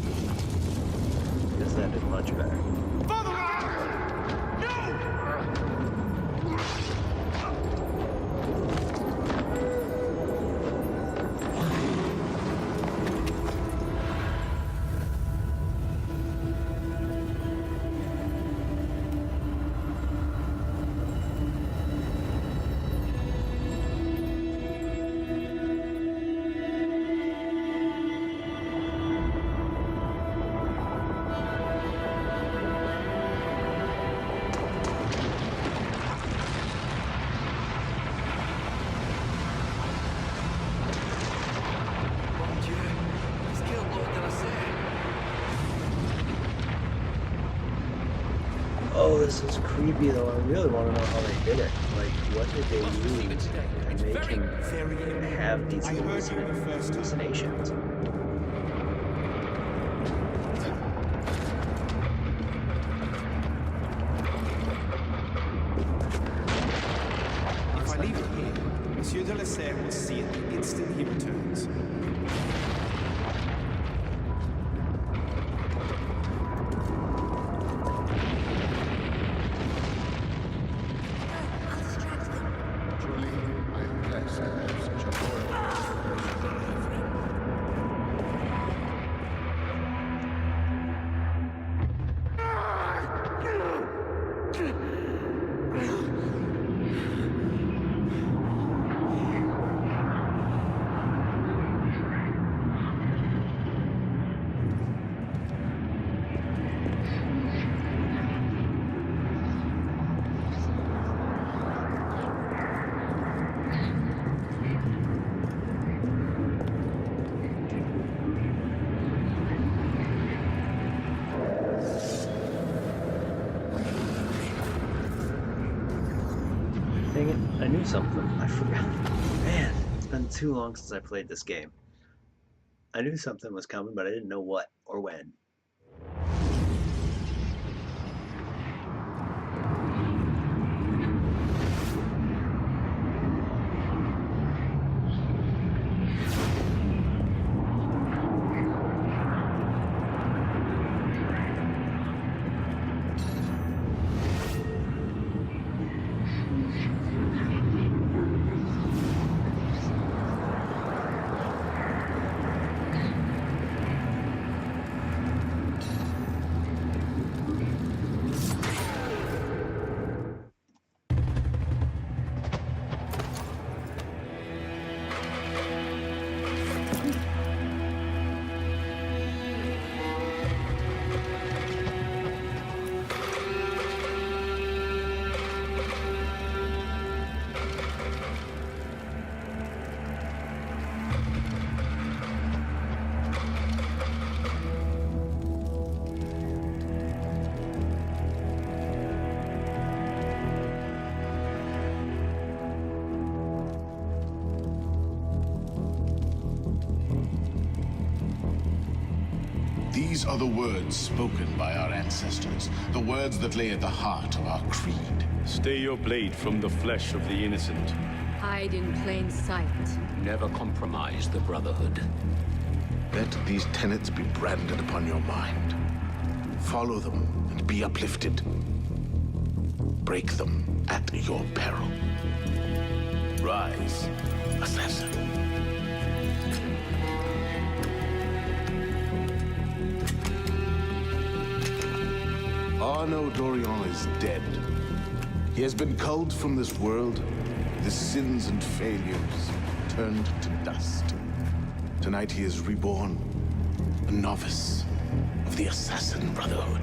This ended much better. Oh, this is creepy though. I really want to know how they did it. Like, what did they use to make him have these hallucinations? If I leave it here, Monsieur de la Serre will see it the instant he returns. Dang it, I knew something. I forgot. Man, it's been too long since I played this game. I knew something was coming, but I didn't know what or when. These are the words spoken by our ancestors, the words that lay at the heart of our creed. Stay your blade from the flesh of the innocent. Hide in plain sight. Never compromise the Brotherhood. Let these tenets be branded upon your mind. Follow them and be uplifted. Break them at your peril. Rise, assassin. Arno Dorian is dead. He has been culled from this world, his sins and failures turned to dust. Tonight he is reborn, a novice of the Assassin Brotherhood.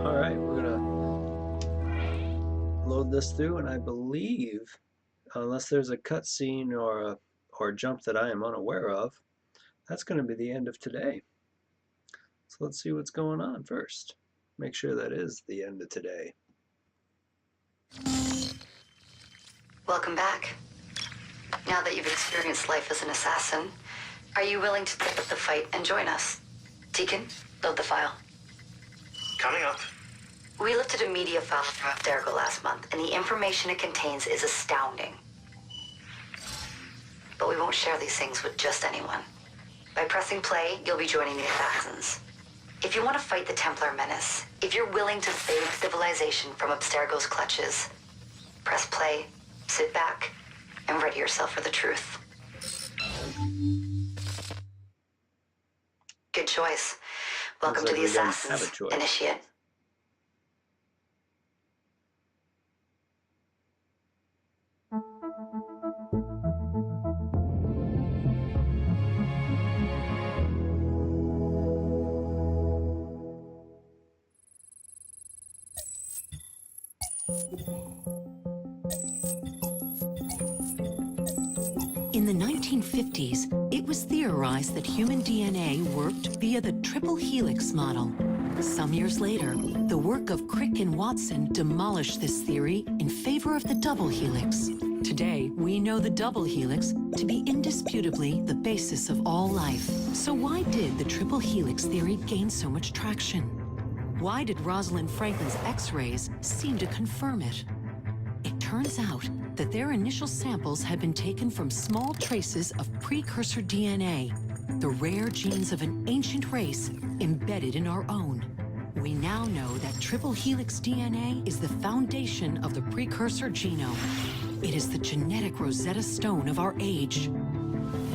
All right, we're gonna load this through, and I believe, unless there's a cutscene or a jump that I am unaware of, that's going to be the end of today. So let's see what's going on first. Make sure that is the end of today. Welcome back. Now that you've experienced life as an assassin, are you willing to take up the fight and join us? Deacon, load the file. Coming up. We lifted a media file from Absturgo last month, and the information it contains is astounding. But we won't share these things with just anyone. By pressing play, you'll be joining the Assassins. If you want to fight the Templar menace, if you're willing to save civilization from Absturgo's clutches, press play, sit back, and ready yourself for the truth. Good choice. Welcome to the Assassins, Initiate. In the 1950s, it was theorized that human DNA worked via the triple helix model. Some years later, the work of Crick and Watson demolished this theory in favor of the double helix. Today, we know the double helix to be indisputably the basis of all life. So why did the triple helix theory gain so much traction? Why did Rosalind Franklin's X-rays seem to confirm it? It turns out that their initial samples had been taken from small traces of precursor DNA, the rare genes of an ancient race embedded in our own. We now know that triple helix DNA is the foundation of the precursor genome. It is the genetic Rosetta Stone of our age.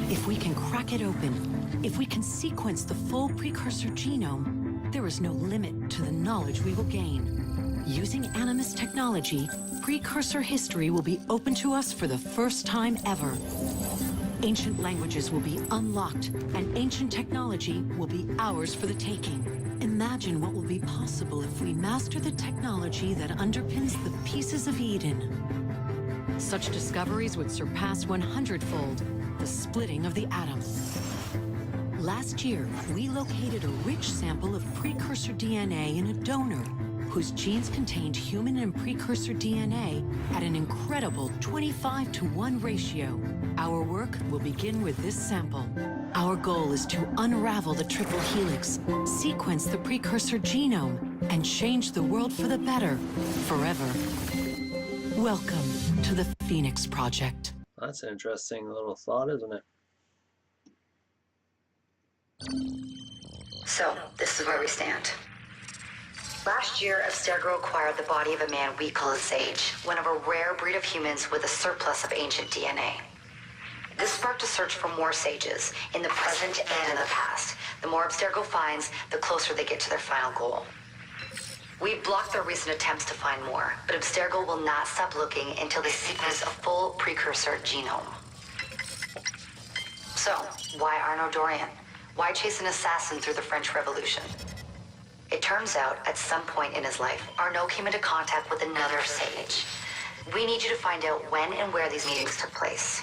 If we can crack it open, if we can sequence the full precursor genome, there is no limit to the knowledge we will gain. Using Animus technology, precursor history will be open to us for the first time ever. Ancient languages will be unlocked, and ancient technology will be ours for the taking. Imagine what will be possible if we master the technology that underpins the pieces of Eden. Such discoveries would surpass 100-fold the splitting of the atom. Last year, we located a rich sample of precursor DNA in a donor whose genes contained human and precursor DNA at an incredible 25-to-1 ratio. Our work will begin with this sample. Our goal is to unravel the triple helix, sequence the precursor genome, and change the world for the better, forever. Welcome to the Phoenix Project. That's an interesting little thought, isn't it? So, this is where we stand. Last year, Absturgo acquired the body of a man we call a sage, one of a rare breed of humans with a surplus of ancient DNA. This sparked a search for more sages, in the present and in the past. The more Absturgo finds, the closer they get to their final goal. We blocked their recent attempts to find more, but Absturgo will not stop looking until they sequence a full precursor genome. So, why Arno Dorian? Why chase an assassin through the French Revolution? It turns out, at some point in his life, Arno came into contact with another sage. We need you to find out when and where these meetings took place.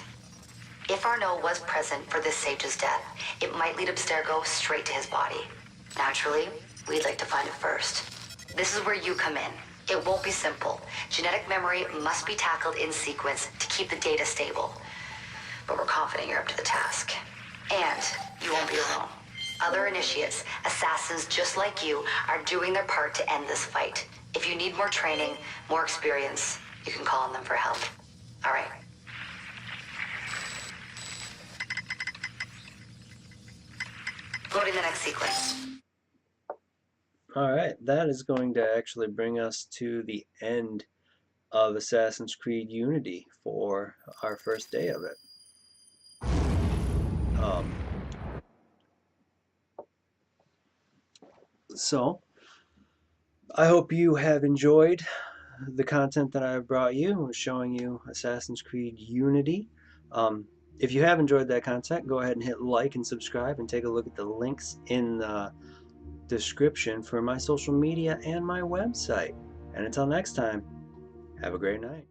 If Arno was present for this sage's death, it might lead Absturgo straight to his body. Naturally, we'd like to find it first. This is where you come in. It won't be simple. Genetic memory must be tackled in sequence to keep the data stable. But we're confident you're up to the task. And you won't be alone. Other initiates, assassins just like you, are doing their part to end this fight. If you need more training, more experience, you can call on them for help. All right. Loading the next sequence. All right, that is going to actually bring us to the end of Assassin's Creed Unity for our first day of it. So, I hope you have enjoyed the content that I have brought you, showing you Assassin's Creed Unity. If you have enjoyed that content, go ahead and hit like and subscribe, and take a look at the links in the description for my social media and my website. And until next time, have a great night.